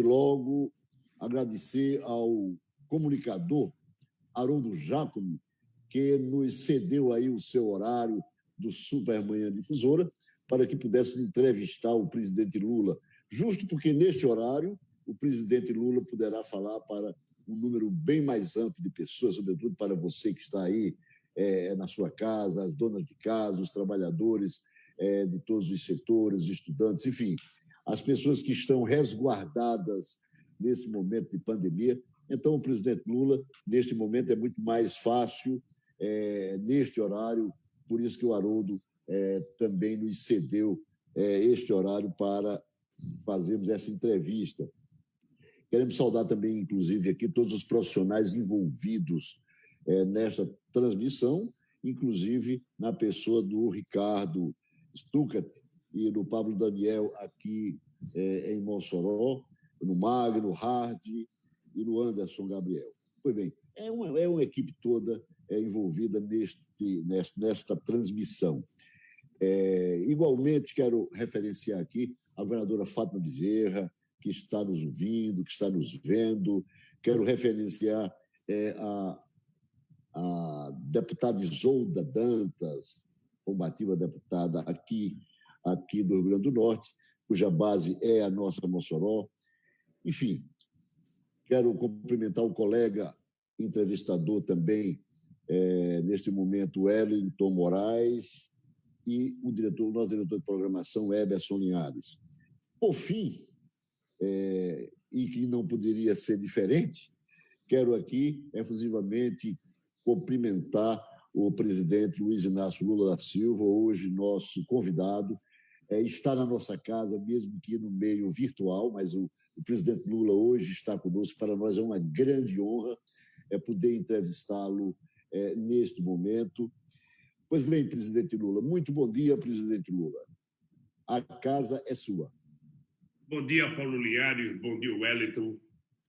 logo agradecer ao comunicador Haroldo Jacome, que nos cedeu aí o seu horário do Supermanhã Difusora para que pudéssemos entrevistar o presidente Lula, justo porque neste horário o presidente Lula poderá falar para um número bem mais amplo de pessoas, sobretudo para você que está aí na sua casa, as donas de casa, os trabalhadores de todos os setores, os estudantes, enfim, as pessoas que estão resguardadas nesse momento de pandemia. Então, o presidente Lula, neste momento, é muito mais fácil, neste horário, por isso que o Haroldo também nos cedeu este horário para fazermos essa entrevista. Queremos saudar também, inclusive, aqui todos os profissionais envolvidos nesta transmissão, inclusive na pessoa do Ricardo Stuckert e do Pablo Daniel aqui em Mossoró, no Magno, Hard e no Anderson Gabriel. Pois bem, é uma equipe toda envolvida nesta transmissão. Igualmente, quero referenciar aqui a governadora Fátima Bezerra, que está nos ouvindo, que está nos vendo. Quero referenciar a deputada Isolda Dantas, combativa deputada aqui do Rio Grande do Norte, cuja base é a nossa Mossoró. Enfim, quero cumprimentar o colega entrevistador também, neste momento, Wellington Moraes, e o nosso diretor de programação, Eberson Linhares. Por fim, e que não poderia ser diferente, quero aqui efusivamente cumprimentar o presidente Luiz Inácio Lula da Silva, hoje nosso convidado, está na nossa casa, mesmo que no meio virtual, mas o presidente Lula hoje está conosco. Para nós é uma grande honra poder entrevistá-lo neste momento. Pois bem, presidente Lula, muito bom dia, presidente Lula. A casa é sua. Bom dia, Paulo Linhares, bom dia, Wellington,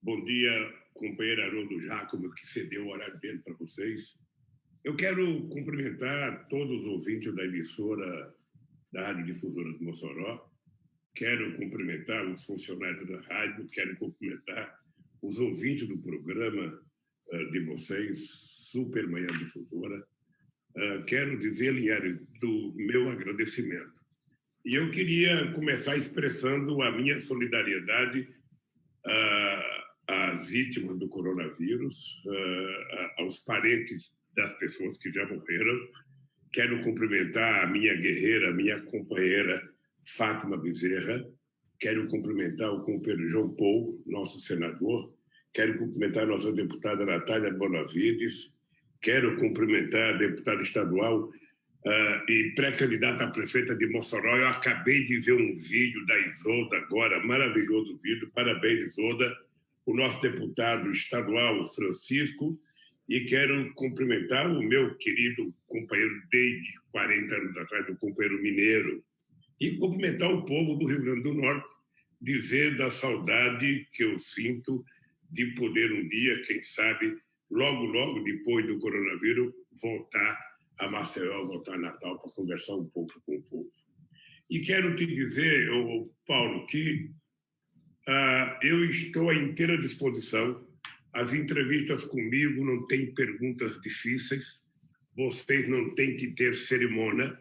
bom dia, companheiro Haroldo Jacome, que cedeu o horário dele para vocês. Eu quero cumprimentar todos os ouvintes da emissora da Rádio Difusora de Mossoró, quero cumprimentar os funcionários da rádio, quero cumprimentar os ouvintes do programa de vocês, Supermanhã Difusora. Quero dizer, Linhares, do meu agradecimento. E eu queria começar expressando a minha solidariedade às vítimas do coronavírus, aos parentes das pessoas que já morreram. Quero cumprimentar a minha guerreira, a minha companheira Fátima Bezerra. Quero cumprimentar o companheiro João Paulo, nosso senador. Quero cumprimentar a nossa deputada Natália Bonavides. Quero cumprimentar a deputada estadual e pré-candidata a prefeita de Mossoró. Eu acabei de ver um vídeo da Isolda agora, maravilhoso vídeo. Parabéns, Isolda. O nosso deputado estadual, Francisco. E quero cumprimentar o meu querido companheiro desde 40 anos atrás, o companheiro mineiro. E cumprimentar o povo do Rio Grande do Norte, dizer da saudade que eu sinto de poder um dia, quem sabe, logo depois do coronavírus, voltar a Maceió, voltar a Natal para conversar um pouco com o povo. E quero te dizer, Paulo, que eu estou à inteira disposição. As entrevistas comigo não têm perguntas difíceis, vocês não têm que ter cerimônia,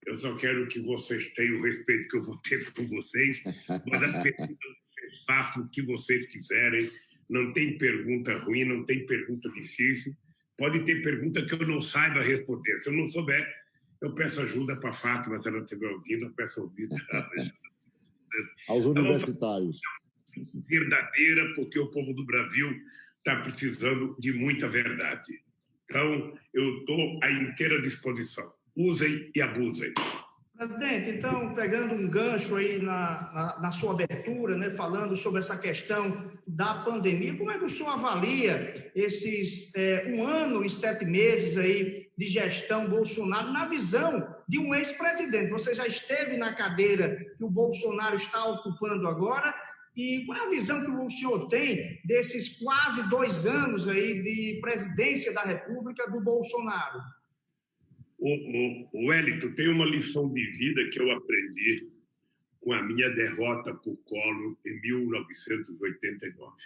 eu só quero que vocês tenham o respeito que eu vou ter por vocês, mas as perguntas vocês façam o que vocês quiserem, não tem pergunta ruim, não tem pergunta difícil, pode ter pergunta que eu não saiba responder, se eu não souber, eu peço ajuda para a Fátima, se ela estiver ouvindo, eu peço ajuda aos universitários. Verdadeira, porque o povo do Brasil está precisando de muita verdade. Então, eu estou à inteira disposição. Usem e abusem. Presidente, então, pegando um gancho aí na sua abertura, né, falando sobre essa questão da pandemia, como é que o senhor avalia esses 1 ano e 7 meses aí de gestão Bolsonaro na visão de um ex-presidente? Você já esteve na cadeira que o Bolsonaro está ocupando agora, e qual é a visão que o senhor tem desses quase 2 anos aí de presidência da República do Bolsonaro? O Wellington, tem uma lição de vida que eu aprendi com a minha derrota por Collor em 1989.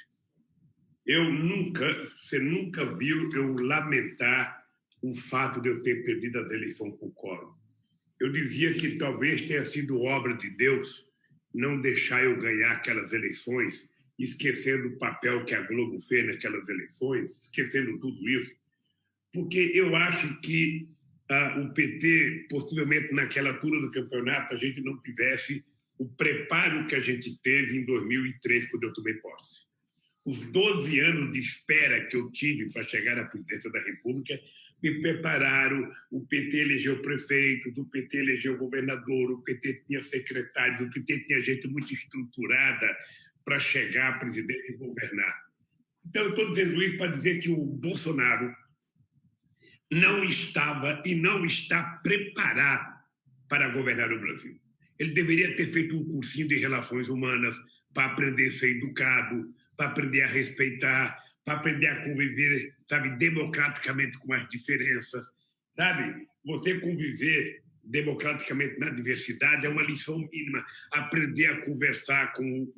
Você nunca viu eu lamentar o fato de eu ter perdido as eleições por Collor. Eu dizia que talvez tenha sido obra de Deus não deixar eu ganhar aquelas eleições, esquecendo o papel que a Globo fez naquelas eleições, esquecendo tudo isso, porque eu acho que o PT, possivelmente naquela altura do campeonato, a gente não tivesse o preparo que a gente teve em 2003, quando eu tomei posse. Os 12 anos de espera que eu tive para chegar à presidência da República me prepararam. O PT elegeu prefeito, o PT elegeu governador, o PT tinha secretário, o PT tinha gente muito estruturada para chegar à presidência e governar. Então, eu estou dizendo isso para dizer que o Bolsonaro não estava e não está preparado para governar o Brasil. Ele deveria ter feito um cursinho de relações humanas para aprender a ser educado, para aprender a respeitar, para aprender a conviver, sabe, democraticamente com as diferenças, sabe? Você conviver democraticamente na diversidade é uma lição mínima. Aprender a conversar com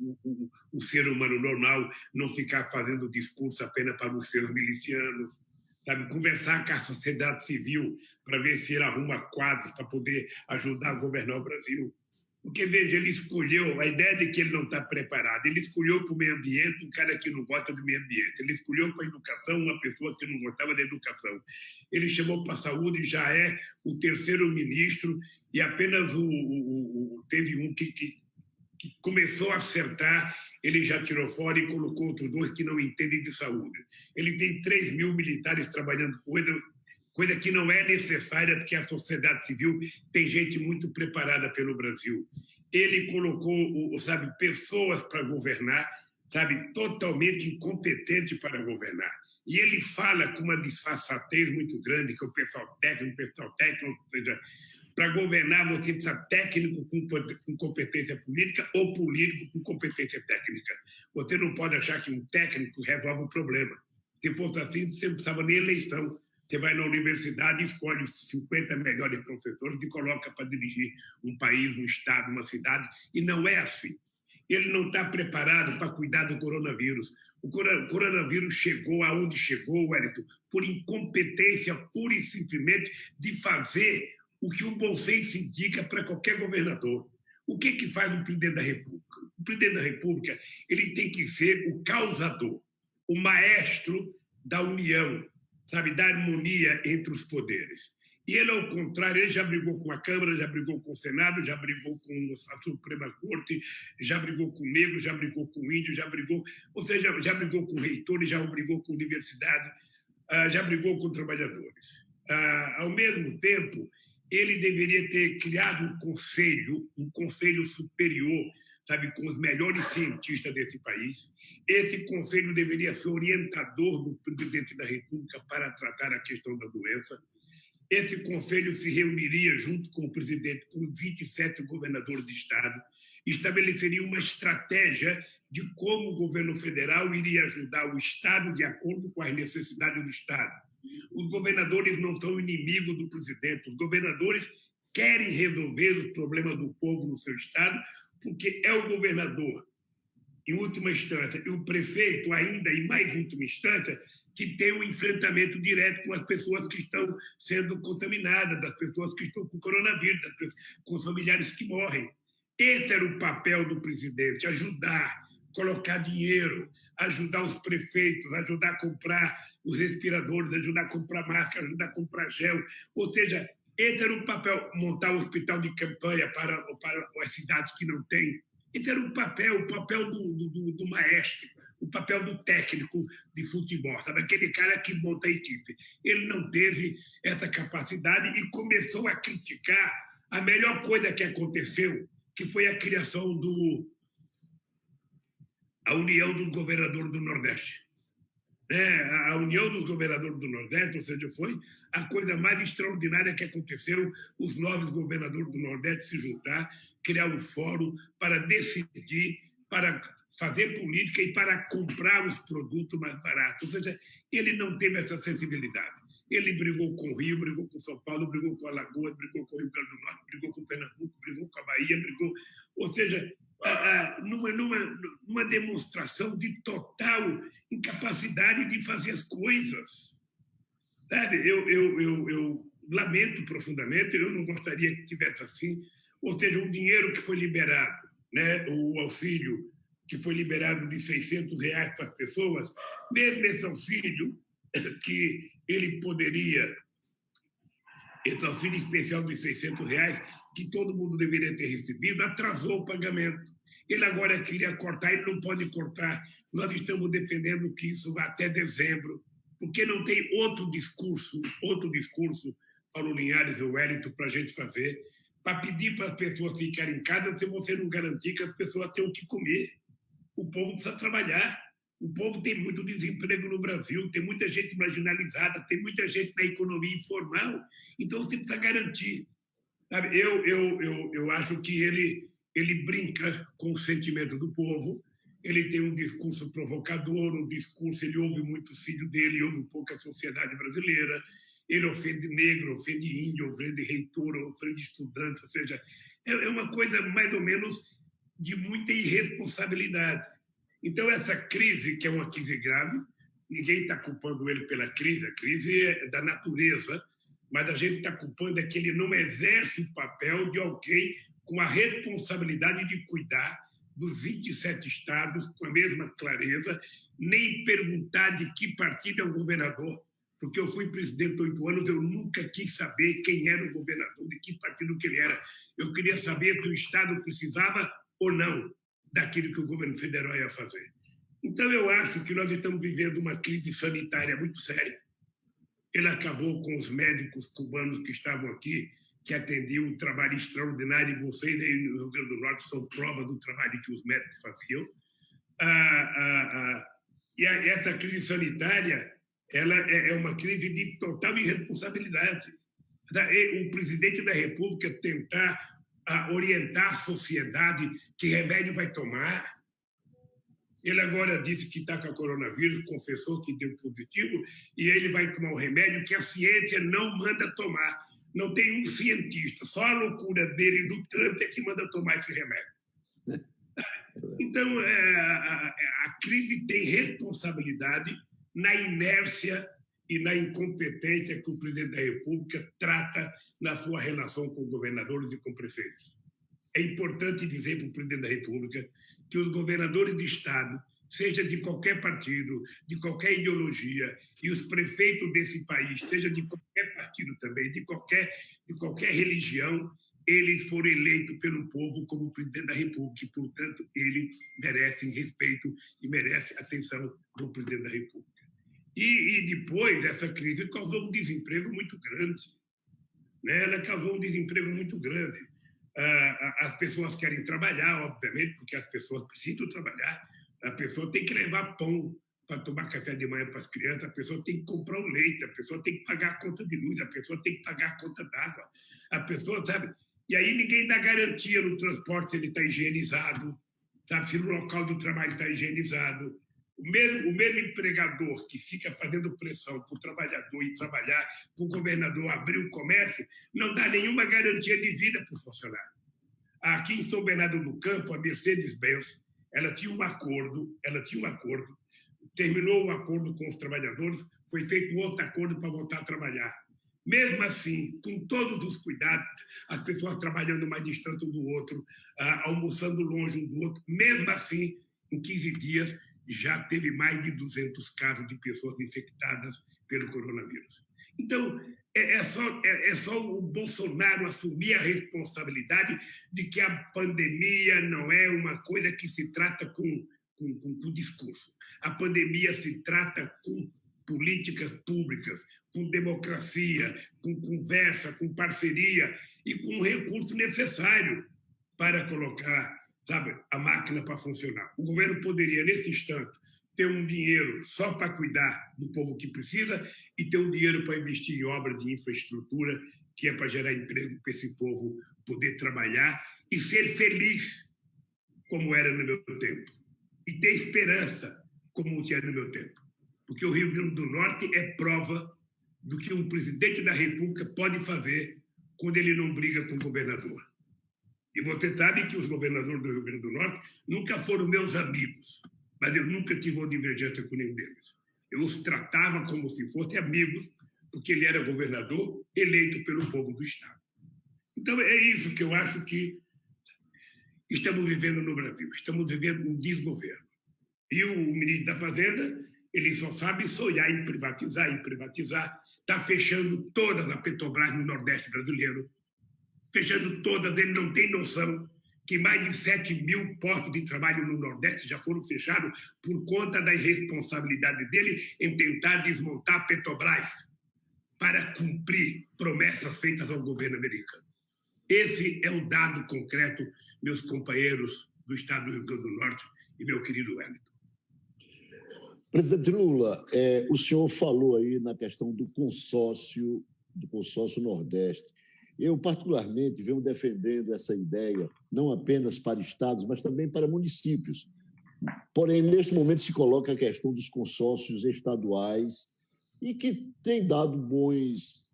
o ser humano normal, não ficar fazendo discurso apenas para os seus milicianos, sabe? Conversar com a sociedade civil para ver se ele arruma quadros para poder ajudar a governar o Brasil. Porque, veja, ele escolheu, a ideia de que ele não está preparado, ele escolheu para o meio ambiente um cara que não gosta do meio ambiente, ele escolheu para a educação uma pessoa que não gostava da educação, ele chamou para a saúde, já é o terceiro ministro, e apenas teve um que começou a acertar, ele já tirou fora e colocou outros dois que não entendem de saúde. Ele tem 3 mil militares trabalhando coisa que não é necessária, porque a sociedade civil tem gente muito preparada pelo Brasil. Ele colocou, sabe, pessoas para governar, sabe, totalmente incompetentes para governar. E ele fala com uma disfarçatez muito grande, que o pessoal técnico, ou seja, para governar você precisa técnico com competência política ou político com competência técnica. Você não pode achar que um técnico resolve o problema. Se fosse assim, você não precisava nem eleição. Você vai na universidade, escolhe os 50 melhores professores e coloca para dirigir um país, um estado, uma cidade, e não é assim. Ele não está preparado para cuidar do coronavírus. O coronavírus chegou aonde chegou, Wellington, por incompetência pura e simplesmente de fazer o que o bom senso indica para qualquer governador. O que faz o presidente da República? O presidente da República ele tem que ser o causador, o maestro da união, sabe, da harmonia entre os poderes. E ele, ao contrário, ele já brigou com a Câmara, já brigou com o Senado, já brigou com a Suprema Corte, já brigou com o negro, já brigou com o índio, já brigou, ou seja, já brigou com reitores, já brigou com a universidade, já brigou com trabalhadores. Ao mesmo tempo, ele deveria ter criado um conselho superior, sabe, com os melhores cientistas desse país. Esse conselho deveria ser orientador do presidente da República para tratar a questão da doença. Esse conselho se reuniria junto com o presidente, com 27 governadores de estado, estabeleceria uma estratégia de como o governo federal iria ajudar o estado de acordo com as necessidades do estado. Os governadores não são inimigos do presidente, os governadores querem resolver os problemas do povo no seu estado, porque é o governador, em última instância, e o prefeito, ainda em mais última instância, que tem um enfrentamento direto com as pessoas que estão sendo contaminadas, das pessoas que estão com coronavírus, com os familiares que morrem. Esse era o papel do presidente, ajudar, colocar dinheiro, ajudar os prefeitos, ajudar a comprar os respiradores, ajudar a comprar máscara, ajudar a comprar gel, ou seja, esse era o papel, montar um hospital de campanha para as cidades que não têm. Esse era o papel do maestro, o papel do técnico de futebol, sabe? Aquele cara que monta a equipe. Ele não teve essa capacidade e começou a criticar a melhor coisa que aconteceu, que foi a criação a União dos Governadores do Nordeste. A União dos Governadores do Nordeste, ou seja, foi a coisa mais extraordinária que aconteceu, os 9 governadores do Nordeste se juntar, criar um fórum para decidir, para fazer política e para comprar os produtos mais baratos. Ou seja, ele não teve essa sensibilidade. Ele brigou com o Rio, brigou com São Paulo, brigou com Alagoas, brigou com o Rio Grande do Norte, brigou com Pernambuco, brigou com a Bahia, brigou... Ou seja, numa demonstração de total incapacidade de fazer as coisas. Sabe? Eu lamento profundamente, eu não gostaria que tivesse assim. Ou seja, o dinheiro que foi liberado, né, o auxílio que foi liberado de R$600 para as pessoas, mesmo esse auxílio que ele poderia, esse auxílio especial de R$600, que todo mundo deveria ter recebido, atrasou o pagamento. Ele agora queria cortar, ele não pode cortar. Nós estamos defendendo que isso vá até dezembro, porque não tem outro discurso, Paulo Linhares e Wellington, para a gente fazer, para pedir para as pessoas ficarem em casa se você não garantir que as pessoas tenham o que comer. O povo precisa trabalhar. O povo tem muito desemprego no Brasil, tem muita gente marginalizada, tem muita gente na economia informal. Então, você precisa garantir. Sabe? Eu acho que ele brinca com o sentimento do povo, ele tem um discurso provocador, ele ouve muito o filho dele, ouve um pouco a sociedade brasileira, ele ofende negro, ofende índio, ofende reitor, ofende estudante, ou seja, é uma coisa mais ou menos de muita irresponsabilidade. Então, essa crise, que é uma crise grave, ninguém está culpando ele pela crise, a crise é da natureza, mas a gente está culpando é que ele não exerce o papel de alguém com a responsabilidade de cuidar dos 27 estados com a mesma clareza, nem perguntar de que partido é o governador, porque eu fui presidente 8 anos, eu nunca quis saber quem era o governador, de que partido que ele era. Eu queria saber se o estado precisava ou não daquilo que o governo federal ia fazer. Então, eu acho que nós estamos vivendo uma crise sanitária muito séria. Ele acabou com os médicos cubanos que estavam aqui, que atendiam um trabalho extraordinário, e vocês aí no Rio Grande do Norte são prova do trabalho que os médicos faziam. E essa crise sanitária ela é uma crise de total irresponsabilidade. O presidente da República tentar orientar a sociedade que remédio vai tomar. Ele agora disse que está com a coronavírus, confessou que deu positivo, e ele vai tomar um remédio que a ciência não manda tomar. Não tem um cientista, só a loucura dele e do Trump é que manda tomar esse remédio. Então, a crise tem responsabilidade na inércia e na incompetência que o presidente da República trata na sua relação com governadores e com prefeitos. É importante dizer para o presidente da República que os governadores de estado, seja de qualquer partido, de qualquer ideologia, e os prefeitos desse país, seja de qualquer partido também, de qualquer religião, eles foram eleitos pelo povo como presidente da República e, portanto, eles merecem respeito e merecem atenção do presidente da República. E depois, essa crise causou um desemprego muito grande. Né? Ela causou um desemprego muito grande. As pessoas querem trabalhar, obviamente, porque as pessoas precisam trabalhar. A pessoa tem que levar pão para tomar café de manhã para as crianças, a pessoa tem que comprar o leite, a pessoa tem que pagar a conta de luz, a pessoa tem que pagar a conta d'água. A pessoa, sabe? E aí ninguém dá garantia no transporte se ele está higienizado, sabe? Se no local de trabalho está higienizado. O mesmo empregador que fica fazendo pressão para o trabalhador ir trabalhar, para o governador abrir o comércio, não dá nenhuma garantia de vida para o funcionário. Aqui em São Bernardo do Campo, a Mercedes-Benz, ela tinha um acordo, terminou o acordo com os trabalhadores, foi feito outro acordo para voltar a trabalhar. Mesmo assim, com todos os cuidados, as pessoas trabalhando mais distante um do outro, almoçando longe um do outro, mesmo assim, em 15 dias, já teve mais de 200 casos de pessoas infectadas pelo coronavírus. Então, é só o Bolsonaro assumir a responsabilidade de que a pandemia não é uma coisa que se trata com discurso. A pandemia se trata com políticas públicas, com democracia, com conversa, com parceria e com o recurso necessário para colocar, sabe, a máquina para funcionar. O governo poderia, nesse instante, ter um dinheiro só para cuidar do povo que precisa e ter um dinheiro para investir em obra de infraestrutura, que é para gerar emprego para esse povo poder trabalhar e ser feliz, como era no meu tempo. E ter esperança, como tinha no meu tempo. Porque o Rio Grande do Norte é prova do que um presidente da República pode fazer quando ele não briga com o governador. E você sabe que os governadores do Rio Grande do Norte nunca foram meus amigos, mas eu nunca tive uma divergência com nenhum deles. Eu os tratava como se fossem amigos, porque ele era governador eleito pelo povo do Estado. Então, é isso que eu acho que estamos vivendo no Brasil. Estamos vivendo um desgoverno. E o ministro da Fazenda, ele só sabe sonhar em privatizar, está fechando todas as Petrobras no Nordeste brasileiro, fechando todas. Ele não tem noção que mais de 7 mil postos de trabalho no Nordeste já foram fechados por conta da irresponsabilidade dele em tentar desmontar a Petrobras para cumprir promessas feitas ao governo americano. Esse é o dado concreto, meus companheiros do Estado do Rio Grande do Norte e meu querido Wellington. Presidente Lula, o senhor falou aí na questão do consórcio Nordeste. Eu, particularmente, venho defendendo essa ideia, não apenas para estados, mas também para municípios. Porém, neste momento se coloca a questão dos consórcios estaduais e que tem dado bons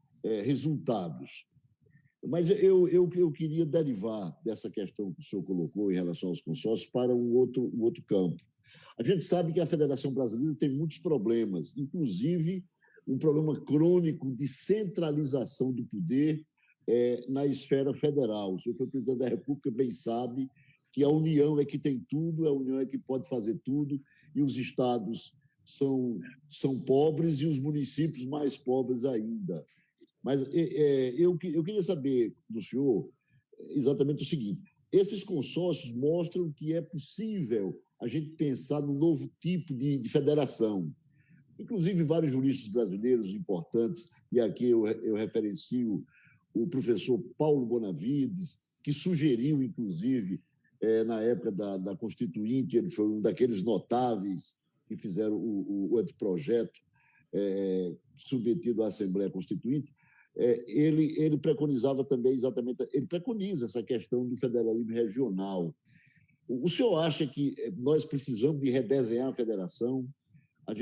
resultados. Mas eu queria derivar dessa questão que o senhor colocou em relação aos consórcios para um outro campo. A gente sabe que a Federação Brasileira tem muitos problemas, inclusive um problema crônico de centralização do poder na esfera federal. O senhor foi presidente da República, bem sabe que a União é que tem tudo, a União é que pode fazer tudo, e os estados são pobres e os municípios mais pobres ainda. Mas eu queria saber do senhor exatamente o seguinte: esses consórcios mostram que é possível a gente pensar num novo tipo de federação. Inclusive, vários juristas brasileiros importantes, e aqui eu referencio o professor Paulo Bonavides, que sugeriu, inclusive, na época da Constituinte, ele foi um daqueles notáveis que fizeram o anteprojeto submetido à Assembleia Constituinte. Ele preconizava também exatamente, ele preconiza essa questão do federalismo regional. O senhor acha que nós precisamos de redesenhar a federação? A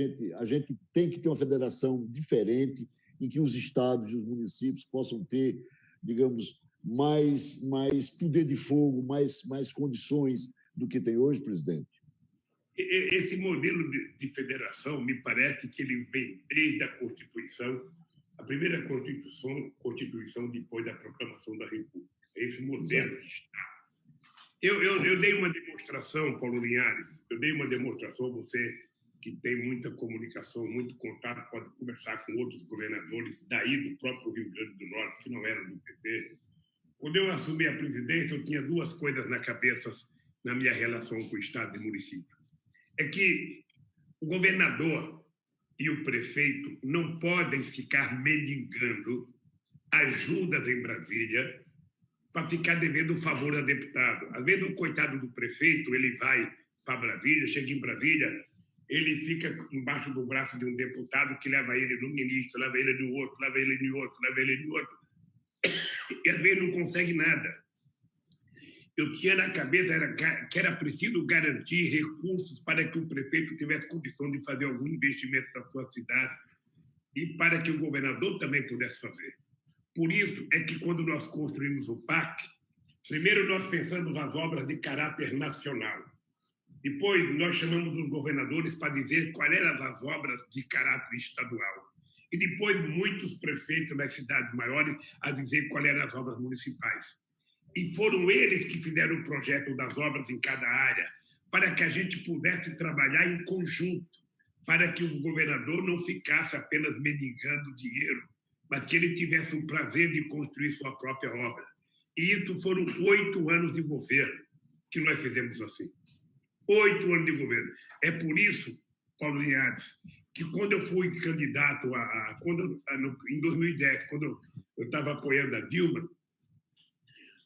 gente tem que ter uma federação diferente, em que os estados e os municípios possam ter, digamos, mais poder de fogo, mais condições do que tem hoje, presidente? Esse modelo de federação, me parece que ele vem desde a Constituição, a primeira Constituição depois da proclamação da República. Esse modelo de Estado. Eu dei uma demonstração, Paulo Linhares, você que tem muita comunicação, muito contato, pode conversar com outros governadores daí do próprio Rio Grande do Norte, que não eram do PT. Quando eu assumi a presidência, eu tinha duas coisas na cabeça na minha relação com o Estado e município. É que o governador e o prefeito não podem ficar mendigando ajudas em Brasília para ficar devendo um favor a deputado. Às vezes, o coitado do prefeito, ele vai para Brasília, chega em Brasília, ele fica embaixo do braço de um deputado que leva ele no ministro, leva ele no outro, leva ele no outro, leva ele no outro. E às vezes não consegue nada. Eu tinha na cabeça que era preciso garantir recursos para que o prefeito tivesse condição de fazer algum investimento na sua cidade e para que o governador também pudesse fazer. Por isso é que, quando nós construímos o PAC, primeiro nós pensamos as obras de caráter nacional. Depois nós chamamos os governadores para dizer quais eram as obras de caráter estadual. E depois muitos prefeitos das cidades maiores a dizer quais eram as obras municipais. E foram eles que fizeram o projeto das obras em cada área, para que a gente pudesse trabalhar em conjunto, para que o governador não ficasse apenas mendigando dinheiro, mas que ele tivesse o prazer de construir sua própria obra. E isso foram 8 anos de governo que nós fizemos assim. 8 anos de governo. É por isso, Paulo Linhares, que quando eu fui candidato, em 2010, quando eu estava apoiando a Dilma,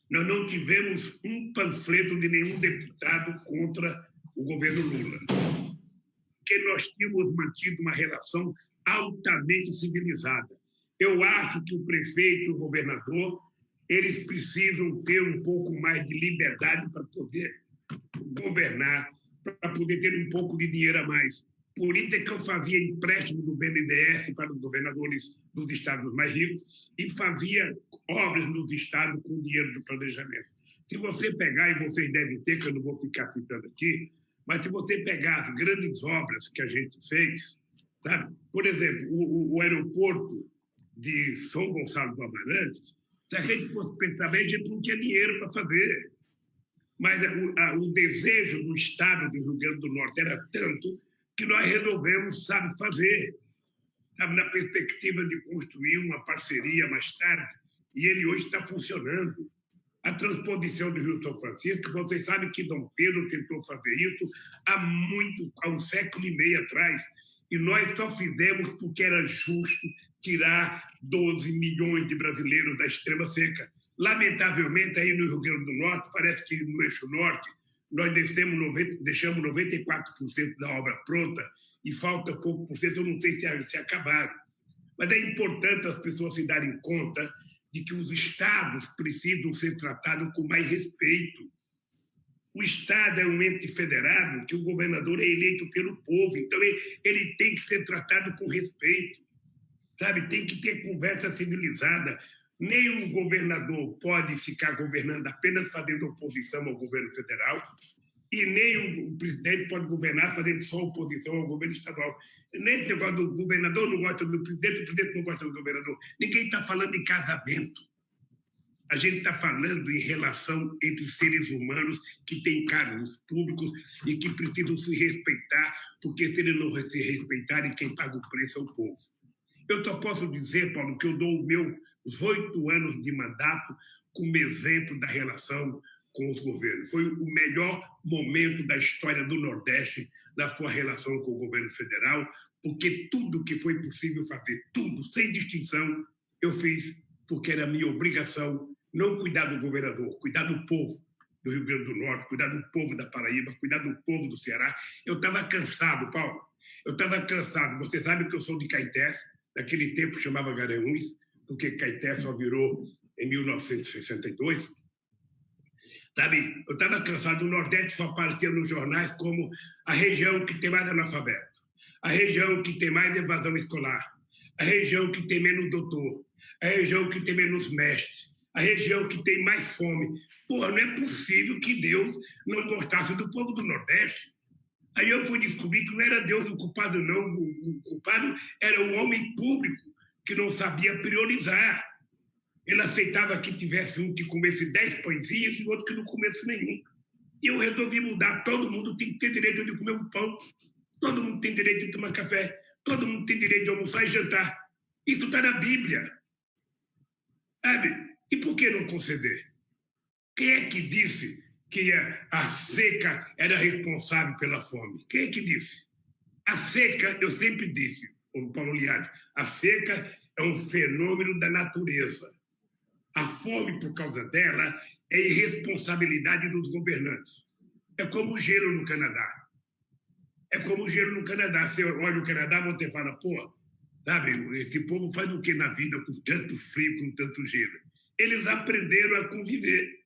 nós não tivemos um panfleto de nenhum deputado contra o governo Lula. Porque nós tínhamos mantido uma relação altamente civilizada. Eu acho que o prefeito e o governador, eles precisam ter um pouco mais de liberdade para poder governar, para poder ter um pouco de dinheiro a mais. Por isso é que eu fazia empréstimo do BNDES para os governadores dos estados mais ricos e fazia obras nos estados com dinheiro do planejamento. Se você pegar, e vocês devem ter, que eu não vou ficar citando aqui, mas se você pegar as grandes obras que a gente fez, sabe? Por exemplo, o aeroporto de São Gonçalo do Amarante, se a gente fosse pensar bem, a gente não tinha dinheiro para fazer. Mas o desejo do Estado do Rio Grande do Norte era tanto que nós resolvemos, sabe, fazer. Sabe, na perspectiva de construir uma parceria mais tarde, e ele hoje está funcionando. A transposição do Rio São Francisco, vocês sabem que Dom Pedro tentou fazer isso há um século e meio atrás, e nós só fizemos porque era justo tirar 12 milhões de brasileiros da extrema seca. Lamentavelmente, aí no Rio Grande do Norte, parece que no eixo norte, nós deixamos 94% da obra pronta e falta pouco por cento, eu não sei se acabaram. Mas é importante as pessoas se darem conta de que os estados precisam ser tratados com mais respeito. O Estado é um ente federado que o governador é eleito pelo povo, então ele tem que ser tratado com respeito, sabe? Tem que ter conversa civilizada. Nem o governador pode ficar governando apenas fazendo oposição ao governo federal e nem o presidente pode governar fazendo só oposição ao governo estadual. Nem esse negócio do governador não gosta do presidente, o presidente não gosta do governador. Ninguém está falando em casamento. A gente está falando em relação entre seres humanos que têm cargos públicos e que precisam se respeitar, porque se eles não se respeitarem, quem paga o preço é o povo. Eu só posso dizer, Paulo, que eu dou os 8 anos de mandato como exemplo da relação com os governos. Foi o melhor momento da história do Nordeste na sua relação com o governo federal, porque tudo que foi possível fazer, tudo, sem distinção, eu fiz porque era minha obrigação não cuidar do governador, cuidar do povo do Rio Grande do Norte, cuidar do povo da Paraíba, cuidar do povo do Ceará. Eu estava cansado, Paulo. Eu estava cansado. Você sabe que eu sou de Caetés, naquele tempo chamava Garanhuns, porque Caetés só virou em 1962. Sabe, eu estava cansado. O Nordeste só aparecia nos jornais como a região que tem mais analfabeto, a região que tem mais evasão escolar, a região que tem menos doutor, a região que tem menos mestre, a região que tem mais fome. Porra, não é possível que Deus não gostasse do povo do Nordeste. Aí eu fui descobrir que não era Deus o culpado, não. O culpado era o homem público que não sabia priorizar. Ele aceitava que tivesse um que comesse 10 pãezinhos e outro que não comesse nenhum. E eu resolvi mudar. Todo mundo tem que ter direito de comer um pão. Todo mundo tem direito de tomar café. Todo mundo tem direito de almoçar e jantar. Isso está na Bíblia. Sabe? E por que não conceder? Quem é que disse que a seca era responsável pela fome? Quem é que disse? A seca, eu sempre disse, o Paulo Liade, a seca é um fenômeno da natureza. A fome, por causa dela, é irresponsabilidade dos governantes. É como o gelo no Canadá. É como o gelo no Canadá. Você olha o Canadá, você fala, pô, sabe, esse povo faz o que na vida com tanto frio, com tanto gelo? Eles aprenderam a conviver,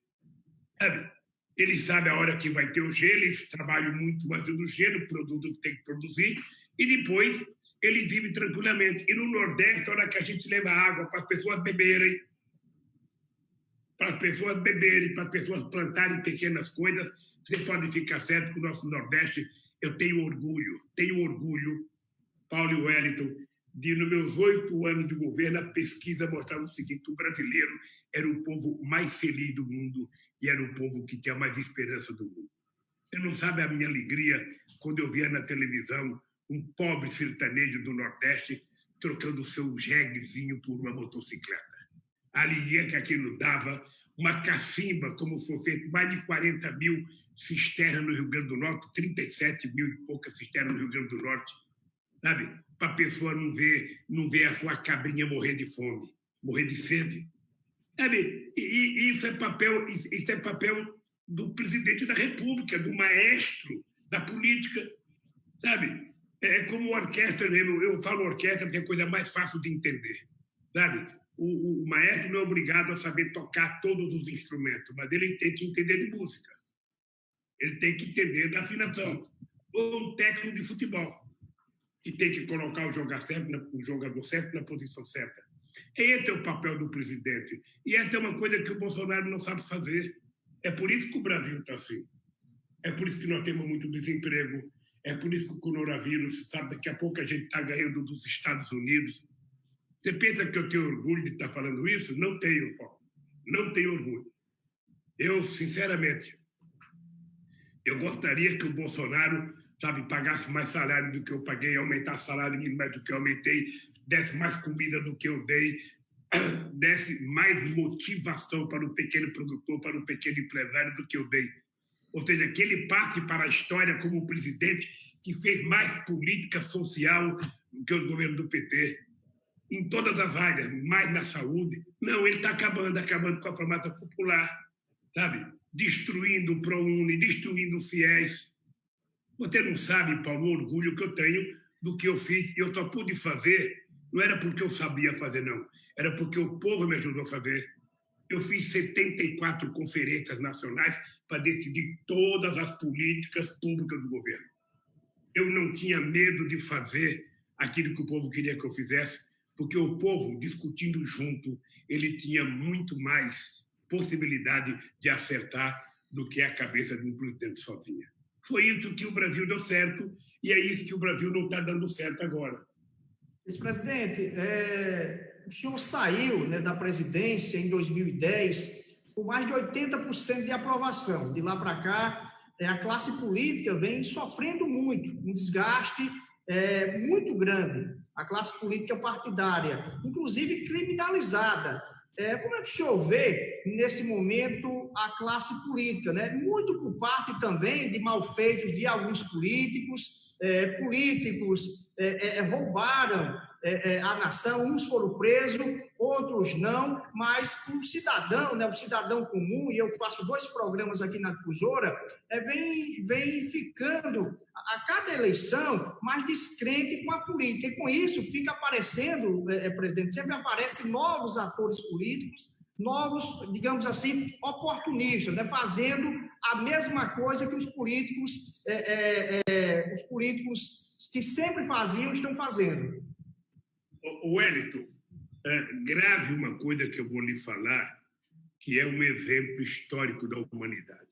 sabe? Eles sabem a hora que vai ter o gelo, eles trabalham muito mais no gelo, produto que tem que produzir, e depois eles vivem tranquilamente. E no Nordeste, a hora que a gente leva água para as pessoas beberem, para as pessoas plantarem pequenas coisas, você pode ficar certo que o nosso Nordeste, eu tenho orgulho, Paulo e Wellington, de, nos meus 8 anos de governo, a pesquisa mostrava o seguinte: o brasileiro era o povo mais feliz do mundo e era o povo que tinha mais esperança do mundo. Você não sabe a minha alegria quando eu via na televisão um pobre sertanejo do Nordeste trocando o seu jeguezinho por uma motocicleta. A alegria que aquilo dava, uma cacimba, como foi feito, mais de 40 mil cisternas no Rio Grande do Norte, 37 mil e poucas cisternas no Rio Grande do Norte, sabe? Para a pessoa não ver a sua cabrinha morrer de fome, morrer de sede. Sabe? E isso é papel do presidente da República, do maestro da política. Sabe? É como orquestra mesmo. Eu falo orquestra porque é a coisa mais fácil de entender. Sabe? O maestro não é obrigado a saber tocar todos os instrumentos, mas ele tem que entender de música. Ele tem que entender da afinação. Ou um técnico de futebol. que tem que colocar o jogador certo na posição certa. Esse é o papel do presidente. E essa é uma coisa que o Bolsonaro não sabe fazer. É por isso que o Brasil está assim. É por isso que nós temos muito desemprego. É por isso que o coronavírus, sabe, daqui a pouco a gente está ganhando dos Estados Unidos. Você pensa que eu tenho orgulho de estar falando isso? Não tenho, Paulo. Não tenho orgulho. Eu, sinceramente, eu gostaria que o Bolsonaro, sabe, pagasse mais salário do que eu paguei, aumentasse salário mínimo mais do que eu aumentei, desse mais comida do que eu dei, desse mais motivação para o pequeno produtor, para o pequeno empresário do que eu dei. Ou seja, que ele passe para a história como o presidente que fez mais política social do que o governo do PT. Em todas as áreas, mais na saúde. Não, ele está acabando com a farmácia popular, sabe? Destruindo o ProUni, destruindo o FIES. Você não sabe, Paulo, o orgulho que eu tenho do que eu fiz. Eu só pude fazer, não era porque eu sabia fazer, não. Era porque o povo me ajudou a fazer. Eu fiz 74 conferências nacionais para decidir todas as políticas públicas do governo. Eu não tinha medo de fazer aquilo que o povo queria que eu fizesse, porque o povo, discutindo junto, ele tinha muito mais possibilidade de acertar do que a cabeça de um presidente sozinha. Foi isso que o Brasil deu certo e é isso que o Brasil não está dando certo agora. Vice-presidente, o senhor saiu, né, da presidência em 2010 com mais de 80% de aprovação. De lá para cá, a classe política vem sofrendo muito, um desgaste muito grande. A classe política partidária, inclusive criminalizada. Como é que o senhor vê, nesse momento, a classe política, né? Muito por parte também de malfeitos de alguns políticos, roubaram a nação, uns foram presos, outros não, mas o cidadão, né, o cidadão comum, e eu faço 2 programas aqui na Difusora, vem ficando a cada eleição mais descrente com a política, e com isso fica aparecendo, presidente, sempre aparecem novos atores políticos, novos, digamos assim, oportunistas, né, fazendo a mesma coisa que os políticos que sempre faziam, estão fazendo. Wellington, grave uma coisa que eu vou lhe falar, que é um exemplo histórico da humanidade.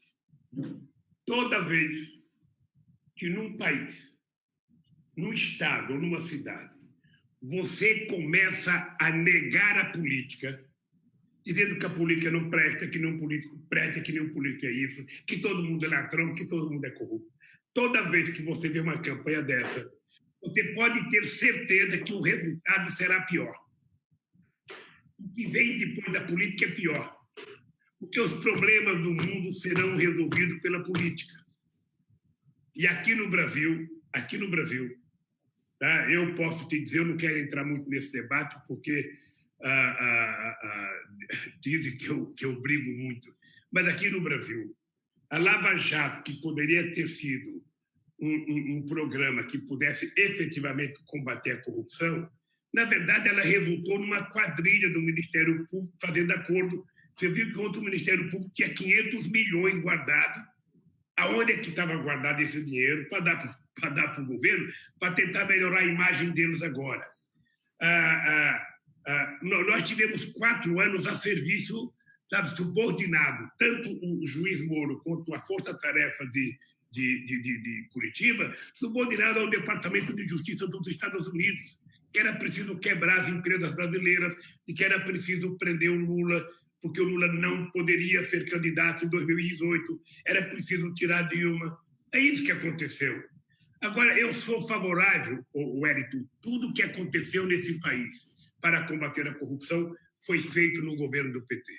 Toda vez que num país, num estado ou numa cidade, você começa a negar a política, dizendo que a política não presta, que nenhum político presta, que nenhum político é isso, que todo mundo é ladrão, que todo mundo é corrupto. Toda vez que você vê uma campanha dessa, você pode ter certeza que o resultado será pior. O que vem depois da política é pior. Porque os problemas do mundo serão resolvidos pela política. E aqui no Brasil, tá? Eu posso te dizer, eu não quero entrar muito nesse debate, porque dizem que eu brigo muito. Mas aqui no Brasil, a Lava Jato, que poderia ter sido um programa que pudesse efetivamente combater a corrupção, na verdade, ela resultou numa quadrilha do Ministério Público fazendo acordo. Você viu que outro Ministério Público tinha 500 milhões guardados. Aonde é que estava guardado esse dinheiro para dar para o governo, para tentar melhorar a imagem deles agora? Nós tivemos 4 anos a serviço, sabe, subordinado, tanto o juiz Moro quanto a Força-Tarefa de Curitiba, subordinado ao Departamento de Justiça dos Estados Unidos, que era preciso quebrar as empresas brasileiras, e que era preciso prender o Lula, porque o Lula não poderia ser candidato em 2018, era preciso tirar Dilma. É isso que aconteceu. Agora, eu sou favorável, Wellington, tudo que aconteceu nesse país para combater a corrupção foi feito no governo do PT.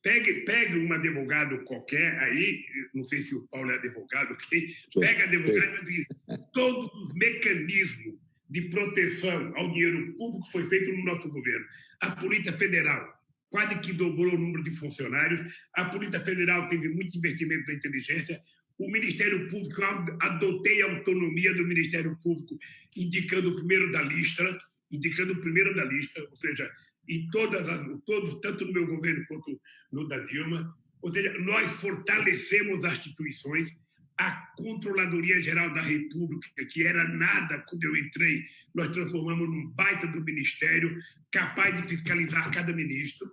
Pegue um advogado qualquer aí, não sei se o Paulo é advogado, okay? Pega advogado e diz, todos os mecanismos de proteção ao dinheiro público foi feito no nosso governo. A Polícia Federal quase que dobrou o número de funcionários, a Polícia Federal teve muito investimento na inteligência, o Ministério Público, eu adotei a autonomia do Ministério Público, indicando o primeiro da lista, ou seja, em tanto no meu governo quanto no da Dilma, ou seja, nós fortalecemos as instituições, A Controladoria Geral da República, que era nada quando eu entrei, nós transformamos num baita do ministério, capaz de fiscalizar cada ministro,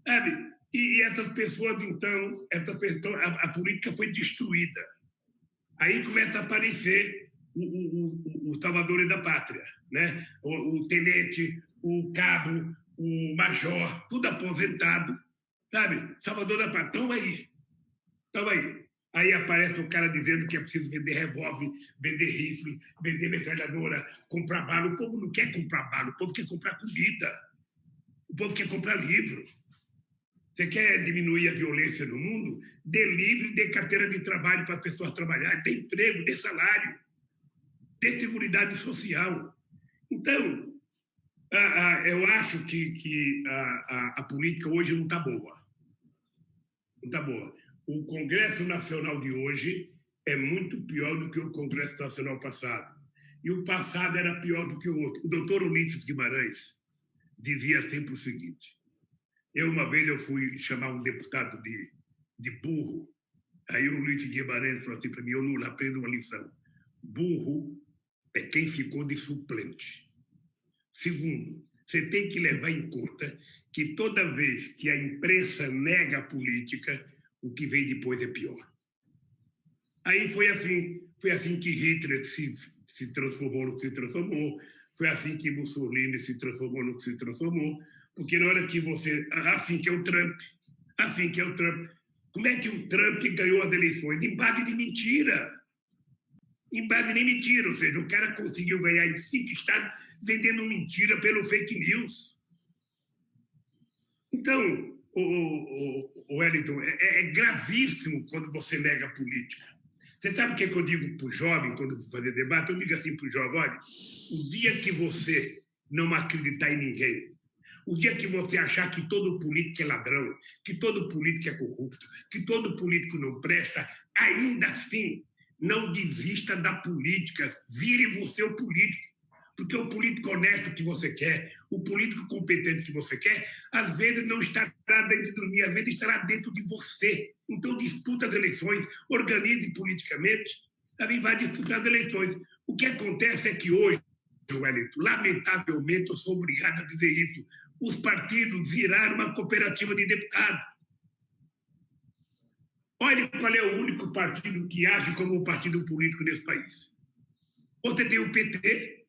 sabe? E essas pessoas, então, a política foi destruída. Aí começa a aparecer os salvadores da pátria, né? O tenente, o cabo, o major, tudo aposentado, sabe? Salvador da pátria, estão aí. Aí aparece o cara dizendo que é preciso vender revólver, vender rifle, vender metralhadora, comprar bala. O povo não quer comprar bala, o povo quer comprar comida. O povo quer comprar livro. Você quer diminuir a violência no mundo? Dê livre, dê carteira de trabalho para as pessoas trabalharem, dê emprego, dê salário, dê seguridade social. Então, eu acho que a política hoje não está boa. Não está boa. O Congresso Nacional de hoje é muito pior do que o Congresso Nacional passado. E o passado era pior do que o outro. O doutor Ulisses Guimarães dizia sempre o seguinte: uma vez eu fui chamar um deputado de burro, aí o Ulisses Guimarães falou assim para mim: eu não aprendo uma lição. Burro é quem ficou de suplente. Segundo, você tem que levar em conta que toda vez que a imprensa nega a política, o que vem depois é pior. Aí foi assim que Hitler se transformou no que se transformou, foi assim que Mussolini se transformou no que se transformou, porque na hora que você... Assim que é o Trump. Como é que o Trump ganhou as eleições? Em base de mentira. Em base de mentira, ou seja, o cara conseguiu ganhar em 5 estados vendendo mentira pelo fake news. Então, Wellington, é gravíssimo quando você nega a política. Você sabe o que eu digo para o jovem quando eu vou fazer debate? Eu digo assim para o jovem: olha, o dia que você não acreditar em ninguém, o dia que você achar que todo político é ladrão, que todo político é corrupto, que todo político não presta, ainda assim, não desista da política, vire você o político. Porque o político honesto que você quer, o político competente que você quer, às vezes não estará dentro de mim, às vezes estará dentro de você. Então, disputa as eleições, organize politicamente, também vai disputar as eleições. O que acontece é que hoje, Wellington, lamentavelmente, eu sou obrigado a dizer isso, os partidos viraram uma cooperativa de deputados. Olha qual é o único partido que age como um partido político nesse país. Você tem o PT,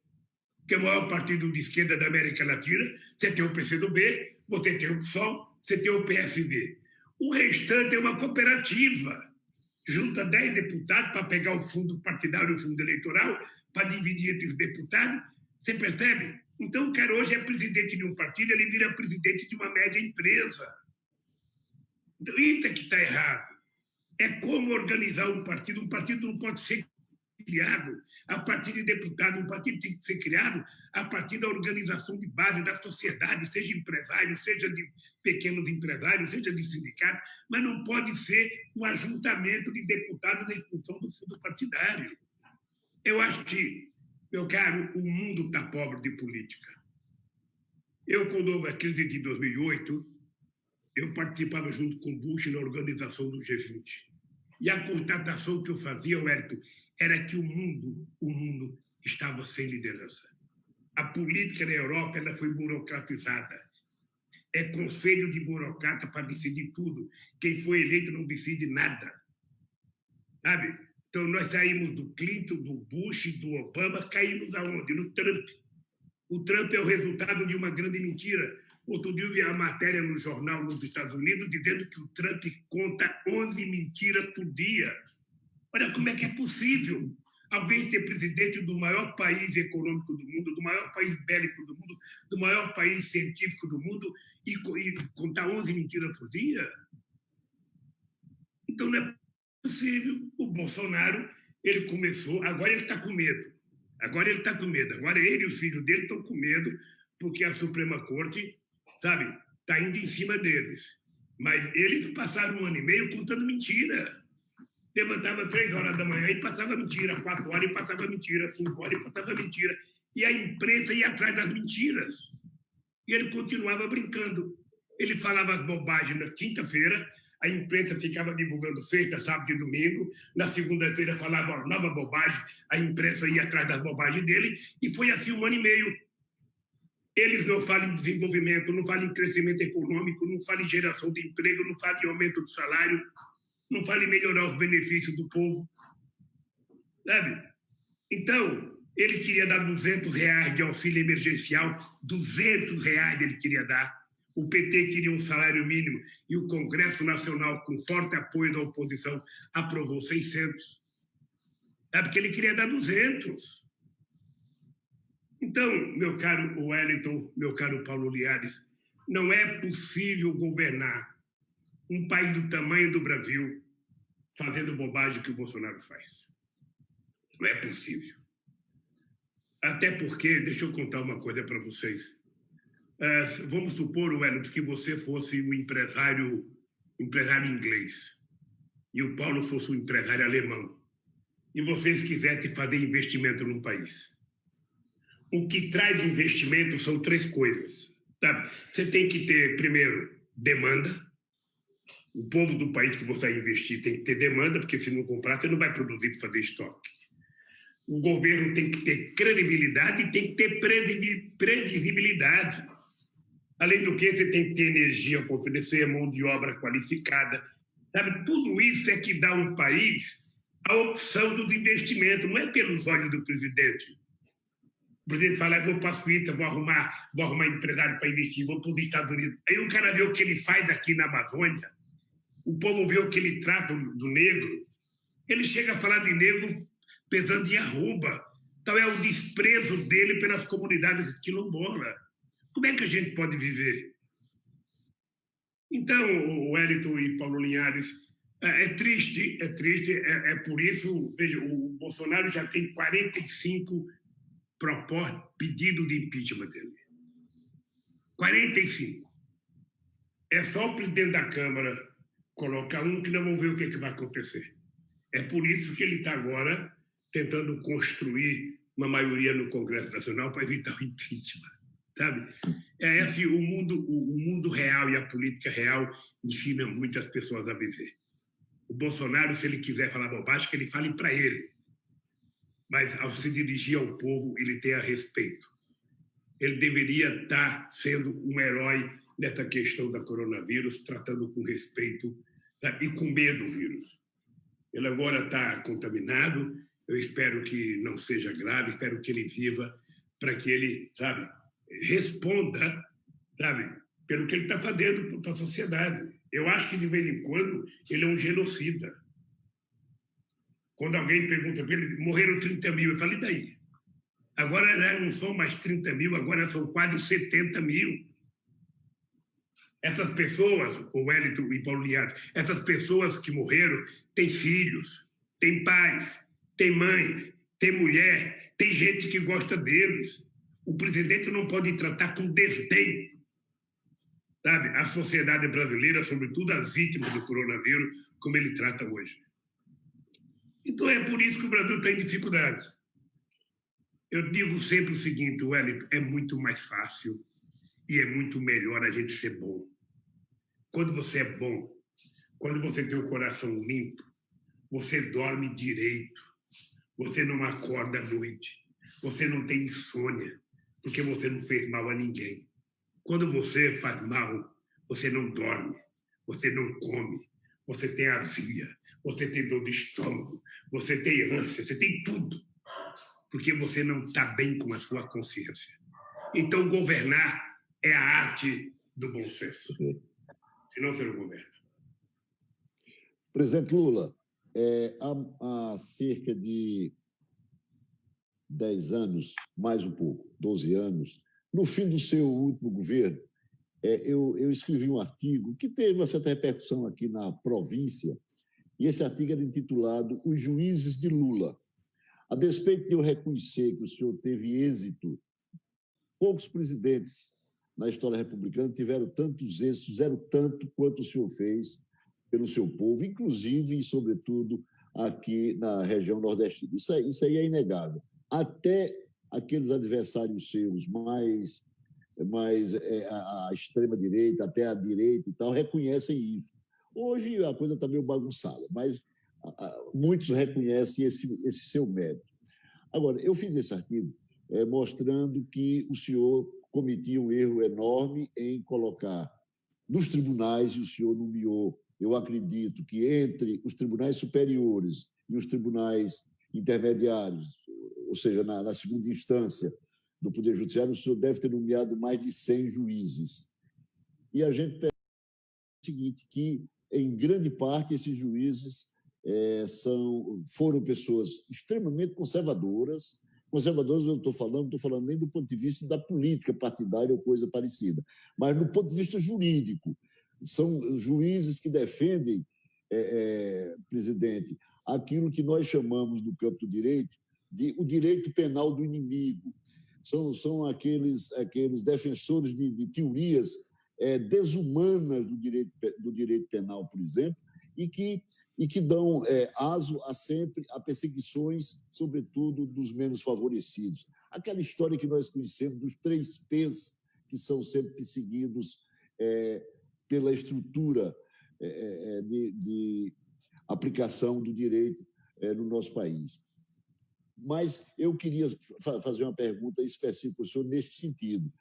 que é o maior partido de esquerda da América Latina, você tem o PCdoB, você tem o PSOL, você tem o PSD. O restante é uma cooperativa. Junta 10 deputados para pegar o fundo partidário, o fundo eleitoral, para dividir entre os deputados. Você percebe? Então, o cara hoje é presidente de um partido, ele vira presidente de uma média empresa. Então, isso é que está errado. É como organizar um partido. Um partido não pode ser criado a partir de deputado, um partido tem que ser criado a partir da organização de base da sociedade, seja empresário, seja de pequenos empresários, seja de sindicato, mas não pode ser um ajuntamento de deputados em função do fundo partidário. Eu acho que, meu caro, o mundo está pobre de política. Quando houve a crise de 2008, eu participava junto com Bush na organização do G20. E a constatação que eu fazia, Wellington, era que o mundo estava sem liderança. A política na Europa ela foi burocratizada. É conselho de burocrata para decidir tudo. Quem foi eleito não decide nada. Sabe? Então, nós saímos do Clinton, do Bush, do Obama, caímos aonde? No Trump. O Trump é o resultado de uma grande mentira. Outro dia eu vi a matéria no jornal nos Estados Unidos dizendo que o Trump conta 11 mentiras por dia. Olha como é que é possível alguém ser presidente do maior país econômico do mundo, do maior país bélico do mundo, do maior país científico do mundo e contar 11 mentiras por dia? Então não é possível. O Bolsonaro, ele começou, agora ele está com medo. Agora ele e os filhos dele estão com medo porque a Suprema Corte, sabe, está indo em cima deles. Mas eles passaram 1 ano e meio contando mentira. Levantava 3 horas da manhã e passava mentira, 4 horas e passava mentira, 5 horas e passava mentira. E a imprensa ia atrás das mentiras. E ele continuava brincando. Ele falava as bobagens na quinta-feira, a imprensa ficava divulgando sexta, sábado e domingo, na segunda-feira falava uma nova bobagem, a imprensa ia atrás das bobagens dele, e foi assim 1 ano e meio. Eles não falam em desenvolvimento, não falam em crescimento econômico, não falam em geração de emprego, não falam em aumento do salário, não falam em melhorar os benefícios do povo, sabe? Então, ele queria dar R$200 de auxílio emergencial, R$200 ele queria dar. O PT queria um salário mínimo e o Congresso Nacional, com forte apoio da oposição, aprovou 600. Sabe que ele queria dar 200. Então, meu caro Wellington, meu caro Paulo Linhares, não é possível governar um país do tamanho do Brasil fazendo bobagem que o Bolsonaro faz. Não é possível. Até porque, deixa eu contar uma coisa para vocês. Vamos supor, Wellington, que você fosse um empresário inglês e o Paulo fosse um empresário alemão e vocês quisessem fazer investimento num país. O que traz investimento são 3 coisas. Sabe? Você tem que ter, primeiro, demanda. O povo do país que você vai investir tem que ter demanda, porque se não comprar, você não vai produzir para fazer estoque. O governo tem que ter credibilidade e tem que ter previsibilidade. Além do que, você tem que ter energia para oferecer, mão de obra qualificada. Sabe? Tudo isso é que dá a um país a opção dos investimentos, não é pelos olhos do presidente. O presidente fala, vou para a Suíça, vou arrumar empresário para investir, vou para os Estados Unidos. Aí o cara vê o que ele faz aqui na Amazônia, o povo vê o que ele trata do negro, ele chega a falar de negro pesando em arroba. Então é o desprezo dele pelas comunidades quilombolas. Como é que a gente pode viver? Então, Wellington e Paulo Linhares, é triste, é por isso, veja, o Bolsonaro já tem 45 pedido de impeachment dele. 45. É só o presidente da Câmara colocar um que não vão ver o que vai acontecer. É por isso que ele está agora tentando construir uma maioria no Congresso Nacional para evitar o impeachment, sabe? É assim, o mundo real e a política real ensinam muitas pessoas a viver. O Bolsonaro, se ele quiser falar bobagem, que ele fale para ele. Mas, ao se dirigir ao povo, ele tenha respeito. Ele deveria estar sendo um herói nessa questão da coronavírus, tratando com respeito, tá? E com medo do vírus. Ele agora está contaminado, eu espero que não seja grave, espero que ele viva, para que ele, sabe, responda, sabe, pelo que ele está fazendo para a sociedade. Eu acho que, de vez em quando, ele é um genocida. Quando alguém pergunta para ele, morreram 30 mil, eu falo, e daí? Agora já não são mais 30 mil, agora são quase 70 mil. Essas pessoas, o Wellington e Paulo Linhares, essas pessoas que morreram têm filhos, têm pais, têm mãe, têm mulher, tem gente que gosta deles. O presidente não pode tratar com desdém, sabe, a sociedade brasileira, sobretudo as vítimas do coronavírus, como ele trata hoje. Então é por isso que o Brasil está em dificuldade. Eu digo sempre o seguinte, Wellington, é muito mais fácil e é muito melhor a gente ser bom. Quando você é bom, quando você tem o coração limpo, você dorme direito, você não acorda à noite, você não tem insônia, porque você não fez mal a ninguém. Quando você faz mal, você não dorme, você não come, você tem azia, você tem dor de estômago, você tem ânsia, você tem tudo, porque você não está bem com a sua consciência. Então, governar é a arte do bom senso. Senão você não governa. Presidente Lula, há cerca de 10 anos, mais um pouco, 12 anos, no fim do seu último governo, eu escrevi um artigo que teve uma certa repercussão aqui na província, e esse artigo era intitulado Os Juízes de Lula. A despeito de eu reconhecer que o senhor teve êxito, poucos presidentes na história republicana tiveram tantos êxitos, fizeram tanto quanto o senhor fez pelo seu povo, inclusive e sobretudo aqui na região nordestina. Isso aí é inegável. Até aqueles adversários seus mais a extrema-direita, até a direita e tal, reconhecem isso. Hoje a coisa está meio bagunçada, mas muitos reconhecem esse seu mérito. Agora, eu fiz esse artigo mostrando que o senhor cometia um erro enorme em colocar nos tribunais, e o senhor nomeou, eu acredito que entre os tribunais superiores e os tribunais intermediários, ou seja, na segunda instância do Poder Judiciário, o senhor deve ter nomeado mais de 100 juízes. E a gente percebe o seguinte, que, em grande parte, esses juízes foram pessoas extremamente conservadoras. Conservadoras, eu estou falando nem do ponto de vista da política partidária ou coisa parecida, mas do ponto de vista jurídico. São juízes que defendem, presidente, aquilo que nós chamamos no campo do direito de o direito penal do inimigo. São aqueles defensores de teorias desumanas do direito penal, por exemplo, e que dão aso a perseguições, sobretudo dos menos favorecidos. Aquela história que nós conhecemos dos 3 P's, que são sempre perseguidos pela estrutura de aplicação do direito no nosso país. Mas eu queria fazer uma pergunta específica ao senhor neste sentido.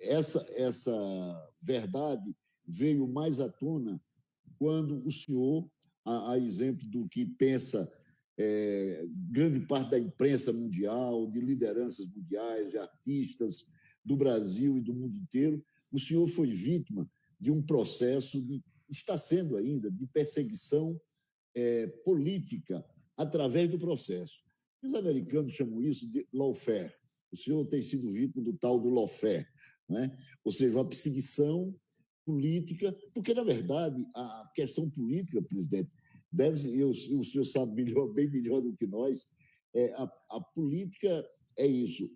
Essa verdade veio mais à tona quando o senhor, a exemplo do que pensa grande parte da imprensa mundial, de lideranças mundiais, de artistas do Brasil e do mundo inteiro, o senhor foi vítima de um processo, está sendo ainda, de perseguição política através do processo. Os americanos chamam isso de lawfare. O senhor tem sido vítima do tal do lawfare, né? Ou seja, uma perseguição política, porque, na verdade, a questão política, presidente, o senhor sabe bem melhor do que nós, a política é isso.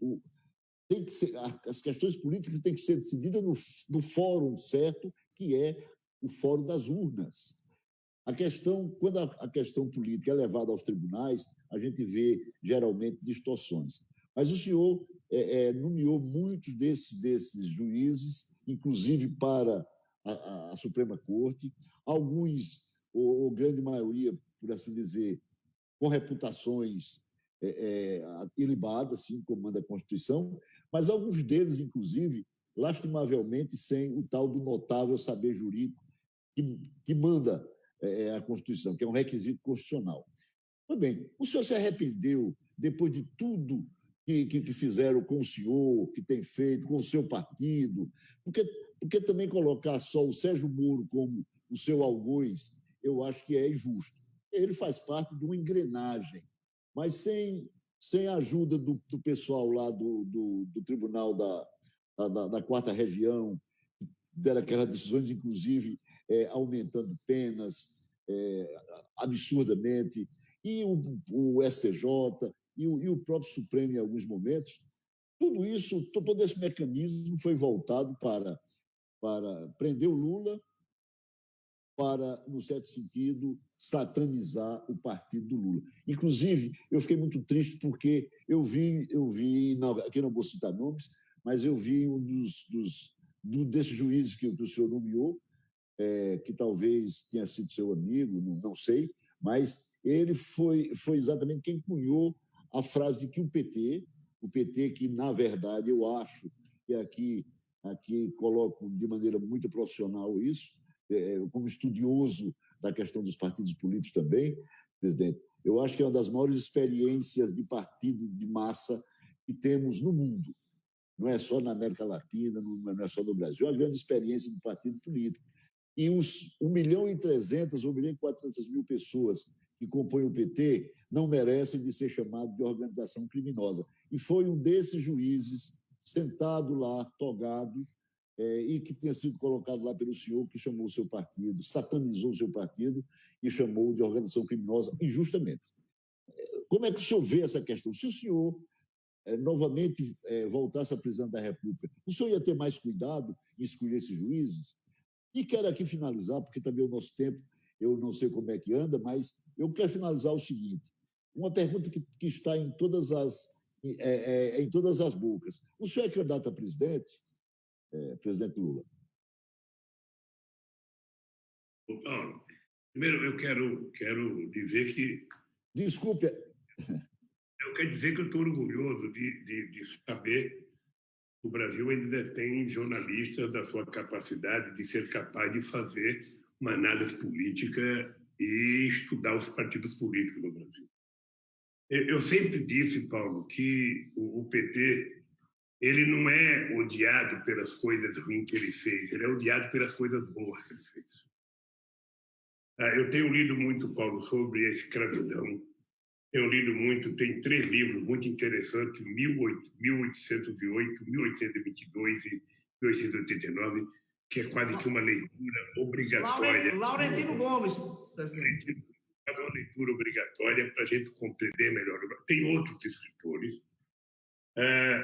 Tem que ser, as questões políticas têm que ser decididas no fórum certo, que é o fórum das urnas. Quando a questão política é levada aos tribunais, a gente vê, geralmente, distorções. Mas o senhor nomeou muitos desses juízes, inclusive para a Suprema Corte, alguns, ou grande maioria, por assim dizer, com reputações ilibadas, assim como manda a Constituição, mas alguns deles, inclusive, lastimavelmente, sem o tal do notável saber jurídico que manda a Constituição, que é um requisito constitucional. Pois bem, o senhor se arrependeu, depois de tudo que fizeram com o senhor, que tem feito, com o seu partido, porque também colocar só o Sérgio Moro como o seu algoz, eu acho que é injusto. Ele faz parte de uma engrenagem, mas sem a ajuda do pessoal lá do Tribunal da 4ª Região, deram aquelas decisões, inclusive, aumentando penas absurdamente, e o STJ, e o próprio Supremo, em alguns momentos. Tudo isso, todo esse mecanismo foi voltado para prender o Lula, para, no certo sentido, satanizar o partido do Lula. Inclusive, eu fiquei muito triste porque eu vi aqui não vou citar nomes, mas eu vi um desses juízes que o senhor nomeou, que talvez tenha sido seu amigo, não sei, mas ele foi exatamente quem cunhou a frase de que o PT que, na verdade, eu acho, e aqui coloco de maneira muito profissional isso, como estudioso da questão dos partidos políticos também, presidente, eu acho que é uma das maiores experiências de partido de massa que temos no mundo. Não é só na América Latina, não é só no Brasil, é uma grande experiência de partido político. E os 1.300.000, 1.400.000 pessoas que compõem o PT não merecem de ser chamados de organização criminosa. E foi um desses juízes, sentado lá, togado, e que tinha sido colocado lá pelo senhor, que chamou o seu partido, satanizou o seu partido e chamou de organização criminosa injustamente. Como é que o senhor vê essa questão? Se o senhor novamente voltasse à presidente da República, o senhor ia ter mais cuidado em escolher esses juízes? E quero aqui finalizar, porque também o nosso tempo, eu não sei como é que anda, mas eu quero finalizar o seguinte, uma pergunta que está em todas as bocas. O senhor é candidato a presidente, presidente Lula? Paulo, primeiro eu quero dizer que... Desculpe. Eu quero dizer que eu estou orgulhoso de saber que o Brasil ainda tem jornalistas da sua capacidade de ser capaz de fazer uma análise política e estudar os partidos políticos no Brasil. Eu sempre disse, Paulo, que o PT ele não é odiado pelas coisas ruins que ele fez, ele é odiado pelas coisas boas que ele fez. Eu tenho lido muito, Paulo, sobre a escravidão. Tenho lido muito, tem 3 livros muito interessantes, 1808, 1822 e 1889, que é quase que uma leitura obrigatória. Laurentino Gomes, presidente. É uma leitura obrigatória para a gente compreender melhor. Tem outros escritores,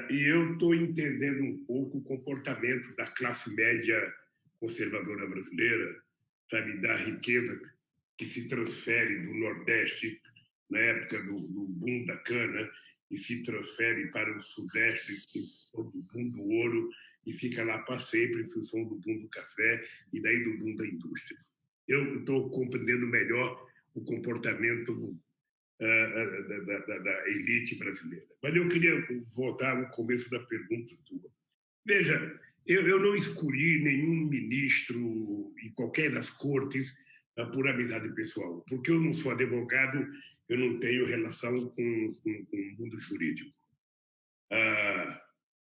e eu estou entendendo um pouco o comportamento da classe média conservadora brasileira, sabe, da riqueza que se transfere do Nordeste na época do boom da cana e se transfere para o Sudeste do boom do ouro e fica lá para sempre em função do boom do café e daí do boom da indústria. Eu estou compreendendo melhor o comportamento da elite brasileira. Mas eu queria voltar ao começo da pergunta tua. Veja, eu não escolhi nenhum ministro em qualquer das cortes por amizade pessoal, porque eu não sou advogado, eu não tenho relação com o mundo jurídico.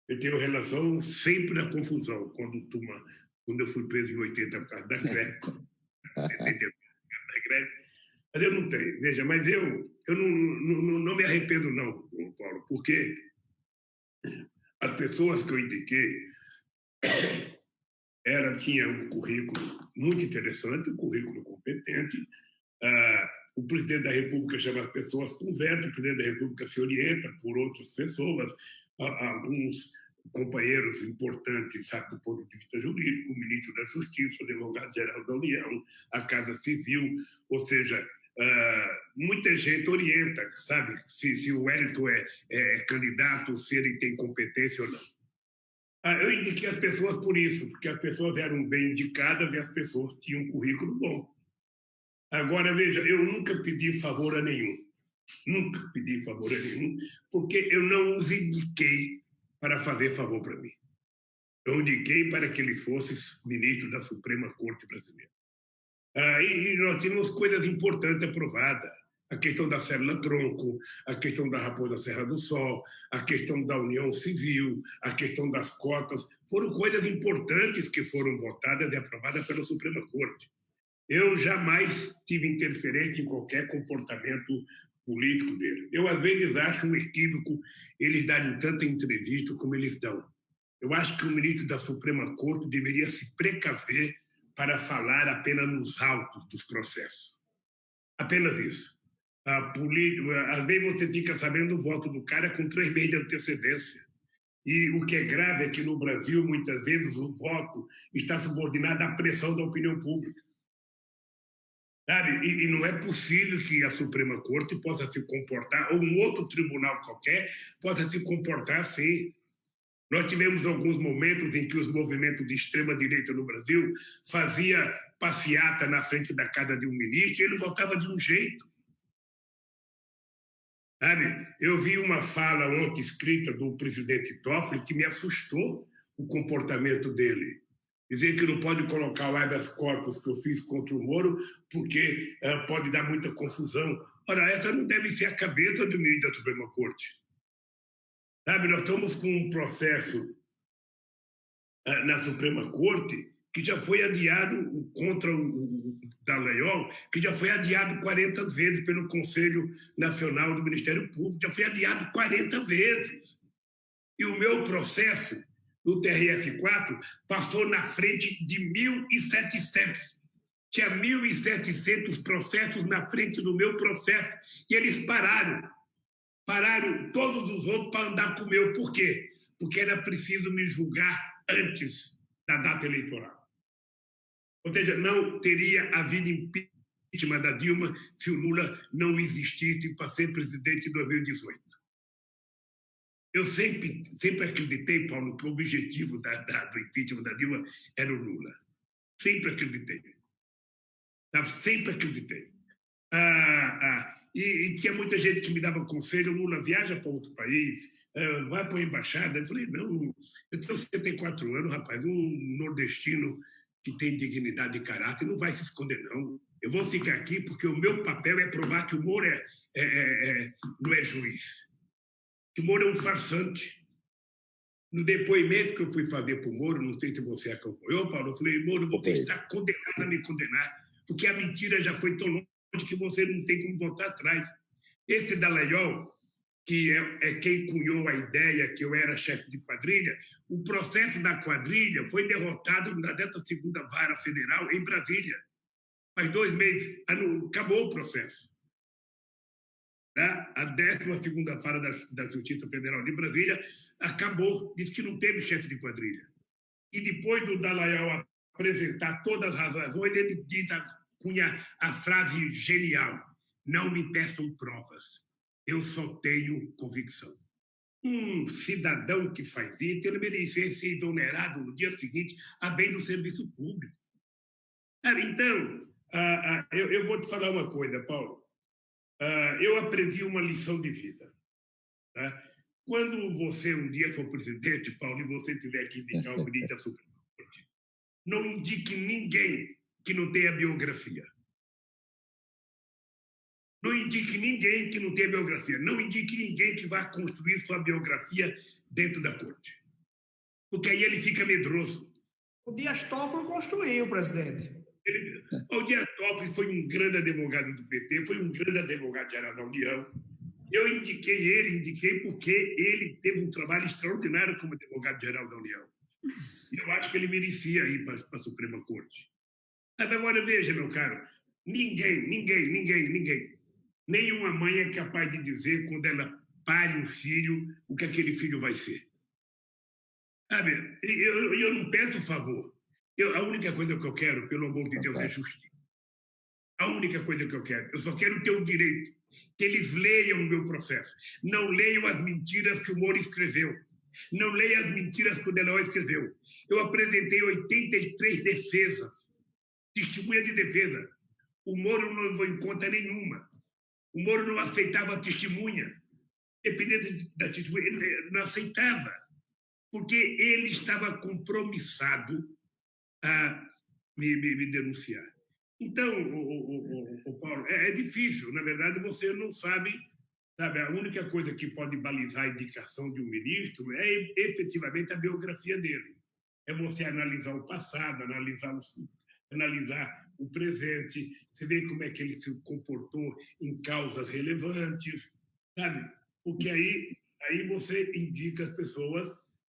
Eu tenho relação sempre na confusão, quando eu fui preso em 80 por causa da greve, 70 da greve, mas eu não tenho. Veja, mas eu não me arrependo não, Paulo, porque as pessoas que eu indiquei tinha um currículo muito interessante, um currículo competente. O presidente da República chama as pessoas, conversa, o presidente da República se orienta por outras pessoas, alguns companheiros importantes, sabe, do ponto de vista jurídico, o ministro da Justiça, o advogado-geral da União, a Casa Civil, ou seja, muita gente orienta, sabe, se o Wellington é candidato, se ele tem competência ou não. Eu indiquei as pessoas por isso, porque as pessoas eram bem indicadas e as pessoas tinham um currículo bom. Agora, veja, eu nunca pedi favor a nenhum. Nunca pedi favor a nenhum, porque eu não os indiquei para fazer favor para mim. Eu indiquei para que eles fossem ministros da Suprema Corte Brasileira. E nós tínhamos coisas importantes aprovadas. A questão da célula-tronco, a questão da Raposa Serra do Sol, a questão da União Civil, a questão das cotas, foram coisas importantes que foram votadas e aprovadas pela Suprema Corte. Eu jamais tive interferência em qualquer comportamento político dele. Eu, às vezes, acho um equívoco eles darem tanta entrevista como eles dão. Eu acho que o ministro da Suprema Corte deveria se precaver para falar apenas nos autos dos processos. Apenas isso. Às vezes você fica sabendo o voto do cara com 3 meses de antecedência. E o que é grave é que no Brasil, muitas vezes, o voto está subordinado à pressão da opinião pública. Sabe? E não é possível que a Suprema Corte possa se comportar, ou um outro tribunal qualquer, possa se comportar assim. Nós tivemos alguns momentos em que os movimentos de extrema-direita no Brasil faziam passeata na frente da casa de um ministro e ele votava de um jeito. Sabe? Eu vi uma fala ontem escrita do presidente Toffoli que me assustou o comportamento dele. Dizer que não pode colocar o habeas corpus que eu fiz contra o Moro porque pode dar muita confusão. Ora, essa não deve ser a cabeça do ministro da Suprema Corte. Sabe, nós estamos com um processo na Suprema Corte que já foi adiado contra o Dallagnol, que já foi adiado 40 vezes pelo Conselho Nacional do Ministério Público, já foi adiado 40 vezes. E o meu processo do TRF4 passou na frente de 1.700. Tinha 1.700 processos na frente do meu processo e eles pararam todos os outros para andar com o meu. Por quê? Porque era preciso me julgar antes da data eleitoral. Ou seja, não teria havido impeachment da Dilma se o Lula não existisse para ser presidente em 2018. Eu sempre acreditei, Paulo, que o objetivo do impeachment da Dilma era o Lula. Sempre acreditei. Tá? Sempre acreditei. E tinha muita gente que me dava conselho: Lula, viaja para outro país, vai para a embaixada. Eu falei: não, eu tenho 74 anos, rapaz, um nordestino que tem dignidade e caráter não vai se esconder, não. Eu vou ficar aqui porque o meu papel é provar que o Moro não é juiz, que o Moro é um farsante. No depoimento que eu fui fazer para o Moro, não sei se você acompanhou, Paulo, eu falei: Moro, você está condenado a me condenar, porque a mentira já foi tão longe que você não tem como voltar atrás. Esse Dallagnol, que é quem cunhou a ideia que eu era chefe de quadrilha, o processo da quadrilha foi derrotado na 12ª Vara Federal em Brasília. Faz 2 meses, acabou o processo. A 12ª Vara da Justiça Federal de Brasília acabou, disse que não teve chefe de quadrilha. E depois do Dallagnol apresentar todas as razões, ele cunha a frase genial: não me peçam provas, eu só tenho convicção. Um cidadão que faz isso, ele merecia ser exonerado no dia seguinte, a bem do serviço público. Então, eu vou te falar uma coisa, Paulo. Eu aprendi uma lição de vida. Tá? Quando você um dia for presidente, Paulo, e você tiver que indicar o ministro da Suprema Corte, não indique ninguém que não tenha biografia. Não indique ninguém que não tenha biografia. Não indique ninguém que vá construir sua biografia dentro da corte. Porque aí ele fica medroso. O Dias Toffoli construiu, presidente. O Dias Toffoli foi um grande advogado do PT, foi um grande advogado-geral da União. Eu indiquei porque ele teve um trabalho extraordinário como advogado-geral da União. Eu acho que ele merecia ir para a Suprema Corte. Agora, veja, meu caro, ninguém, nenhuma mãe é capaz de dizer, quando ela pare um filho, o que aquele filho vai ser. Sabe, eu não peço favor. A única coisa que eu quero, pelo amor de Deus, é justiça. A única coisa que eu quero. Eu só quero ter o direito que eles leiam o meu processo. Não leiam as mentiras que o Moro escreveu. Não leiam as mentiras que o Dallagnol escreveu. Eu apresentei 83 defesas, testemunha de defesa. O Moro não levou em conta nenhuma. O Moro não aceitava a testemunha. Dependendo da testemunha, ele não aceitava. Porque ele estava compromissado a me denunciar. Então, Paulo, é difícil. Na verdade, você não sabe. A única coisa que pode balizar a indicação de um ministro é efetivamente a biografia dele. É você analisar o passado, analisar o presente, você vê como é que ele se comportou em causas relevantes, sabe? Porque aí você indica as pessoas,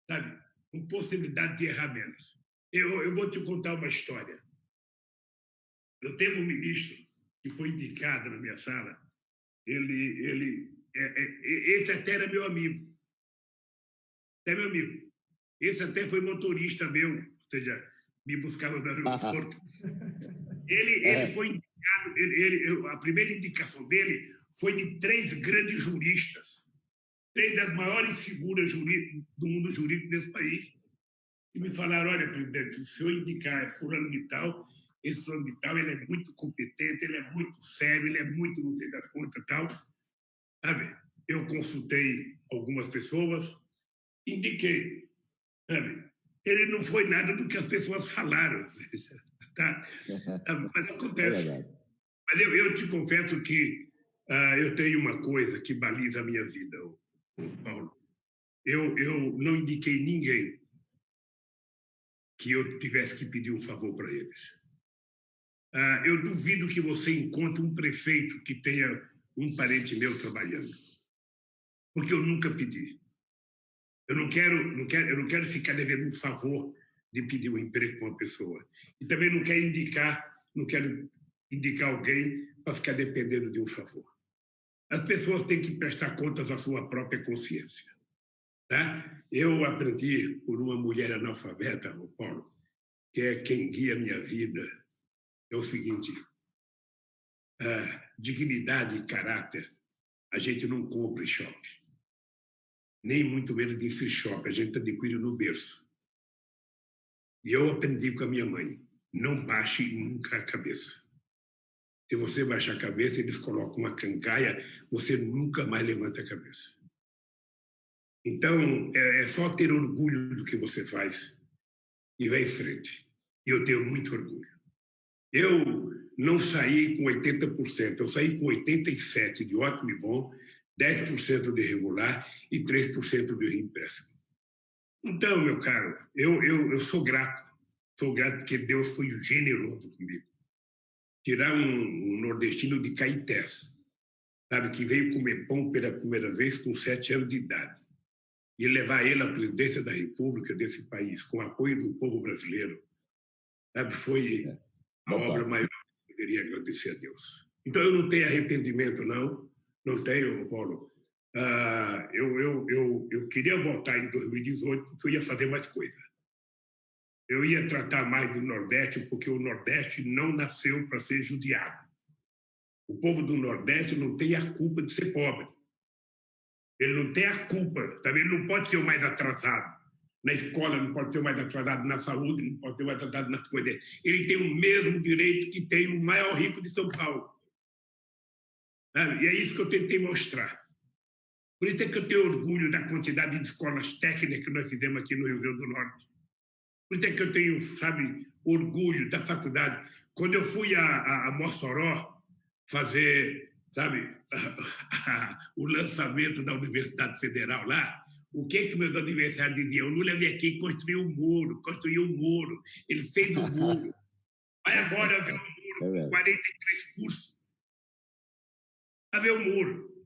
sabe, com possibilidade de errar menos. Eu vou te contar uma história. Eu teve um ministro que foi indicado na minha sala. Esse até era meu amigo. Esse até foi motorista meu, ou seja, me buscava no aeroporto. Ele foi indicado. A primeira indicação dele foi de 3 grandes juristas, 3 das maiores figuras do mundo jurídico desse país. E me falaram: olha, presidente, se o senhor indicar fulano de tal, esse fulano de tal, ele é muito competente, ele é muito sério, ele é muito não sei das contas e tal. Sabe? Eu consultei algumas pessoas, indiquei. Sabe? Ele não foi nada do que as pessoas falaram. Tá? Mas acontece. Mas eu te confesso que eu tenho uma coisa que baliza a minha vida, Paulo. Eu não indiquei ninguém que eu tivesse que pedir um favor para eles. Eu duvido que você encontre um prefeito que tenha um parente meu trabalhando, porque eu nunca pedi. Eu não quero ficar devendo um favor de pedir um emprego para uma pessoa. E também não quero indicar alguém para ficar dependendo de um favor. As pessoas têm que prestar contas à sua própria consciência. Tá? Eu aprendi por uma mulher analfabeta, Paulo, que é quem guia a minha vida, é o seguinte: dignidade e caráter a gente não compra em shopping, nem muito menos em free shop, a gente adquire no berço. E eu aprendi com a minha mãe: não baixe nunca a cabeça. Se você baixar a cabeça, eles colocam uma cancaia, você nunca mais levanta a cabeça. Então, é só ter orgulho do que você faz e vai em frente. E eu tenho muito orgulho. Eu não saí com 80%, eu saí com 87% de ótimo e bom, 10% de regular e 3% de empréstimo. Então, meu caro, eu sou grato porque Deus foi generoso comigo. Tirar um nordestino de Caetés, sabe, que veio comer pão pela primeira vez com 7 anos de idade, e levar ele à presidência da República desse país, com o apoio do povo brasileiro, sabe, foi a obra maior que eu poderia agradecer a Deus. Então, eu não tenho arrependimento, não tenho, Paulo. Eu queria votar em 2018 porque eu ia fazer mais coisa. Eu ia tratar mais do Nordeste, porque o Nordeste não nasceu para ser judiado. O povo do Nordeste não tem a culpa de ser pobre. Ele não tem a culpa, também ele não pode ser o mais atrasado. Na escola não pode ser o mais atrasado, na saúde não pode ser o mais atrasado nas coisas. Ele tem o mesmo direito que tem o maior rico de São Paulo. E é isso que eu tentei mostrar. Por isso é que eu tenho orgulho da quantidade de escolas técnicas que nós fizemos aqui no Rio Grande do Norte. Por isso é que eu tenho, sabe, orgulho da faculdade. Quando eu fui a Mossoró fazer, sabe, o lançamento da Universidade Federal lá, o que meus adversários diziam? O Lula veio aqui e construiu um muro, ele fez um muro. Vai agora ver um muro com 43 cursos. Vai ver um muro.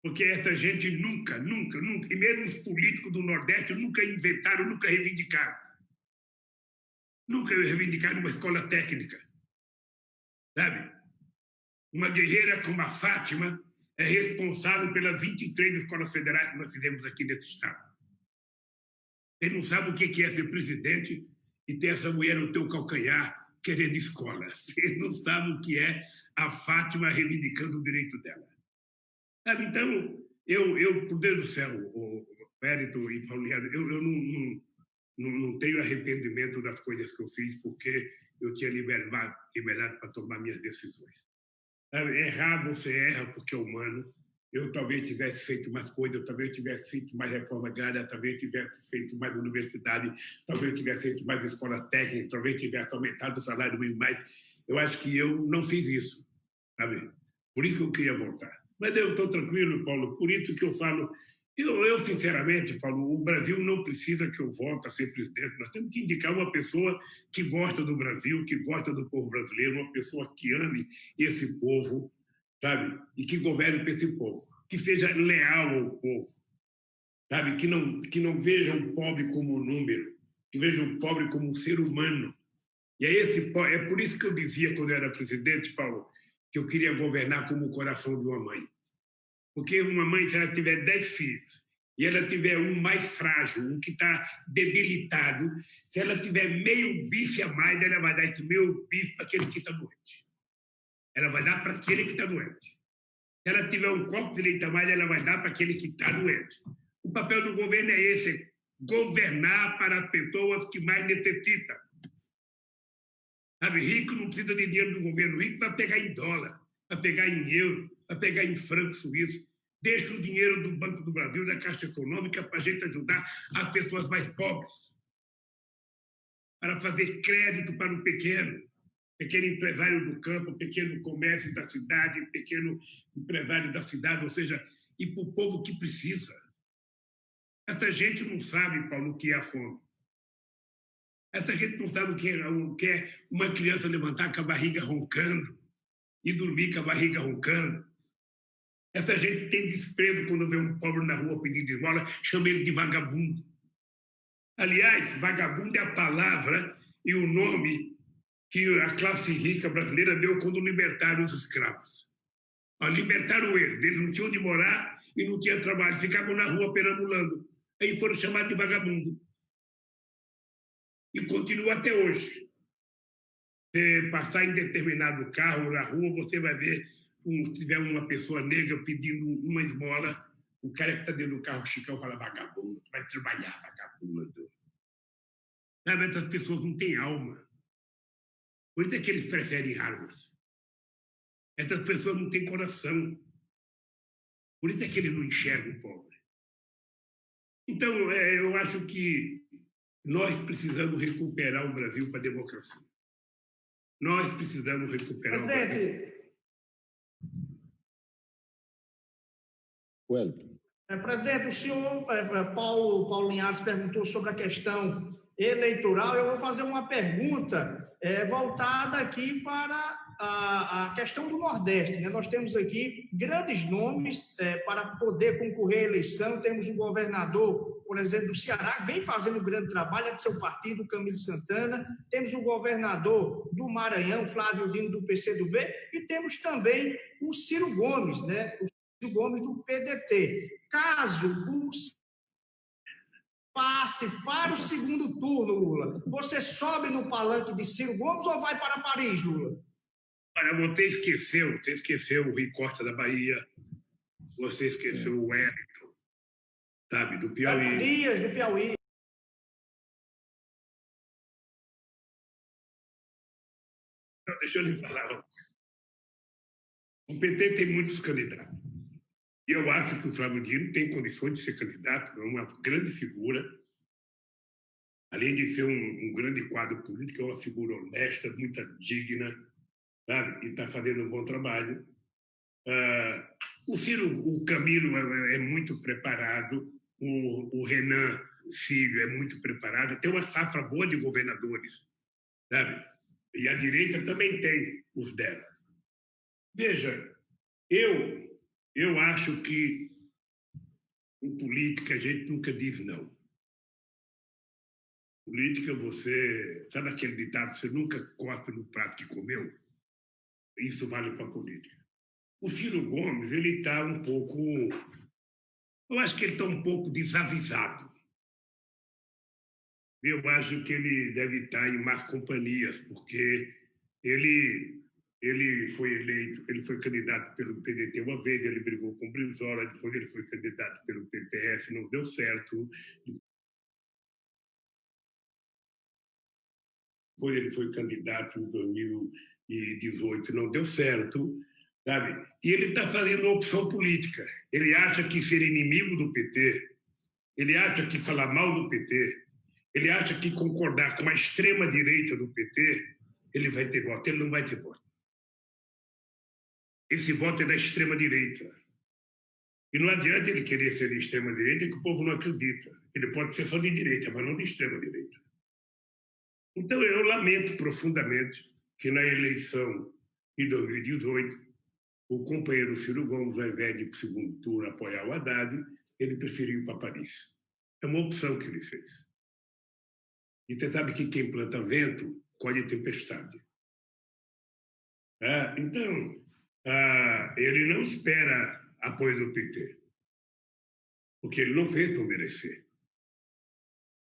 Porque essa gente nunca, e mesmo os políticos do Nordeste nunca inventaram, nunca reivindicaram. Nunca reivindicaram uma escola técnica. Sabe? Uma guerreira como a Fátima é responsável pelas 23 escolas federais que nós fizemos aqui nesse estado. Ele não sabe o que é ser presidente e ter essa mulher no teu calcanhar querendo escola. Você não sabe o que é a Fátima reivindicando o direito dela. Sabe? Então, por Deus do céu, o Périto e Pauliano, eu não tenho arrependimento das coisas que eu fiz, porque eu tinha liberdade para tomar minhas decisões. Errar, você erra porque é humano. Eu talvez tivesse feito mais coisas, eu talvez tivesse feito mais reforma agrária, talvez tivesse feito mais universidade, talvez tivesse feito mais escola técnica, talvez tivesse aumentado o salário mínimo mais. Eu acho que eu não fiz isso, sabe? Por isso que eu queria voltar. Mas eu estou tranquilo, Paulo, por isso que eu falo. Eu, sinceramente, Paulo, o Brasil não precisa que eu volte a ser presidente. Nós temos que indicar uma pessoa que gosta do Brasil, que gosta do povo brasileiro, uma pessoa que ame esse povo, sabe? E que governe para esse povo, que seja leal ao povo, sabe? Que não veja o pobre como um número, que veja o pobre como um ser humano. E é por isso que eu dizia, quando eu era presidente, Paulo, que eu queria governar como o coração de uma mãe. Porque uma mãe, se ela tiver 10 filhos e ela tiver um mais frágil, um que está debilitado, se ela tiver meio bife a mais, ela vai dar esse meio bife para aquele que está doente. Ela vai dar para aquele que está doente. Se ela tiver um copo de leite a mais, ela vai dar para aquele que está doente. O papel do governo é esse, governar para as pessoas que mais necessitam. Sabe, rico não precisa de dinheiro do governo, rico vai pegar em dólar, vai pegar em euro, vai pegar em franco suíço. Deixa o dinheiro do Banco do Brasil, da Caixa Econômica, para a gente ajudar as pessoas mais pobres. Para fazer crédito para o pequeno empresário do campo, pequeno comércio da cidade, pequeno empresário da cidade, ou seja, e para o povo que precisa. Essa gente não sabe, Paulo, o que é a fome. Essa gente não sabe o que é uma criança levantar com a barriga roncando e dormir com a barriga roncando. Essa gente tem desprezo quando vê um pobre na rua pedindo esmola, chama ele de vagabundo. Aliás, vagabundo é a palavra e o nome que a classe rica brasileira deu quando libertaram os escravos. Libertaram eles não tinham onde morar e não tinham trabalho, ficavam na rua perambulando. Aí foram chamados de vagabundo. E continua até hoje. Se passar em determinado carro na rua, você vai ver, se tiver uma pessoa negra pedindo uma esmola, o cara que está dentro do carro, Chicão, fala vagabundo, vai trabalhar, vagabundo. Sabe, essas pessoas não têm alma. Por isso é que eles preferem armas. Essas pessoas não têm coração. Por isso é que ele não enxerga o pobre. Então, eu acho que nós precisamos recuperar o Brasil para a democracia. Nós precisamos recuperar o Brasil. Presidente, Wellington. Presidente, o senhor Paulo Linhares perguntou sobre a questão eleitoral. Eu vou fazer uma pergunta voltada aqui para a questão do Nordeste, né? Nós temos aqui grandes nomes para poder concorrer à eleição. Temos o governador, por exemplo, do Ceará, que vem fazendo um grande trabalho, é de seu partido, Camilo Santana. Temos o governador do Maranhão, Flávio Dino, do PCdoB. E temos também o Ciro Gomes, né? O Ciro Gomes, do PDT. Caso o passe para o segundo turno, Lula, você sobe no palanque de Ciro Gomes ou vai para Paris, Lula? Olha, você esqueceu o Rui Costa da Bahia, você esqueceu o Wellington, sabe, do Piauí. Dias, do Piauí. Não, deixa eu lhe falar. O PT tem muitos candidatos. E eu acho que o Flávio Dino tem condições de ser candidato, é uma grande figura. Além de ser um grande quadro político, é uma figura honesta, muito digna, sabe? E está fazendo um bom trabalho. O Camilo é muito preparado, o Renan Filho é muito preparado, tem uma safra boa de governadores, sabe? E a direita também tem os dela. Veja, eu acho que em política a gente nunca diz não. Política, você... Sabe aquele ditado, você nunca cospe no prato que comeu? Isso vale para a política. O Ciro Gomes, ele está um pouco... Eu acho que ele está um pouco desavisado. Eu acho que ele deve estar em más companhias, porque ele foi eleito, ele foi candidato pelo PDT uma vez, ele brigou com o Brizola, depois ele foi candidato pelo PPS, não deu certo. Depois ele foi candidato em 2018, não deu certo, sabe? E ele está fazendo uma opção política. Ele acha que ser inimigo do PT, ele acha que falar mal do PT, ele acha que concordar com a extrema-direita do PT, ele vai ter voto. Ele não vai ter voto. Esse voto é da extrema-direita. E não adianta ele querer ser de extrema-direita, que o povo não acredita. Ele pode ser só de direita, mas não de extrema-direita. Então, eu lamento profundamente que na eleição de 2018, o companheiro Ciro Gomes, ao invés de ir para o segundo turno apoiar o Haddad, ele preferiu ir para Paris. É uma opção que ele fez. E você sabe que quem planta vento colhe tempestade. Então, ele não espera apoio do PT, porque ele não fez para merecer.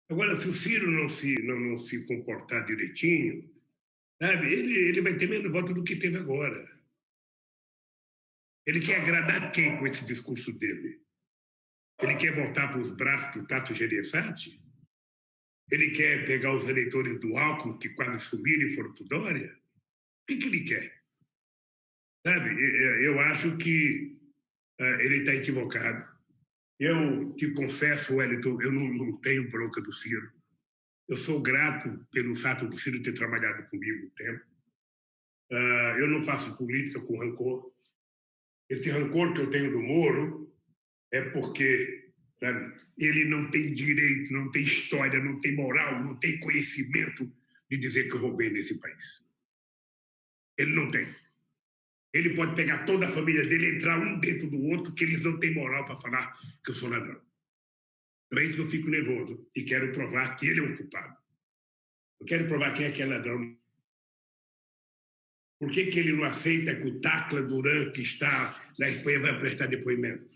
Agora, se o Ciro não se comportar direitinho, sabe, ele vai ter menos voto do que teve agora. Ele quer agradar quem com esse discurso dele? Ele quer voltar para os braços do Tasso Gereissati? Ele quer pegar os eleitores do Alckmin, que quase subiram e foram para o Dória? O que ele quer? Sabe, eu acho que ele está equivocado. Eu te confesso, Wellington, eu não tenho bronca do Ciro. Eu sou grato pelo fato do Ciro ter trabalhado comigo um tempo. Eu não faço política com rancor. Esse rancor que eu tenho do Moro é porque, sabe, ele não tem direito, não tem história, não tem moral, não tem conhecimento de dizer que eu roubei nesse país. Ele não tem. Ele pode pegar toda a família dele, entrar um dentro do outro, que eles não têm moral para falar que eu sou ladrão. Então é isso que eu fico nervoso e quero provar que ele é o culpado. Eu quero provar quem é que é ladrão. Por que ele não aceita que o Tacla Duran, que está na Espanha, vai prestar depoimento?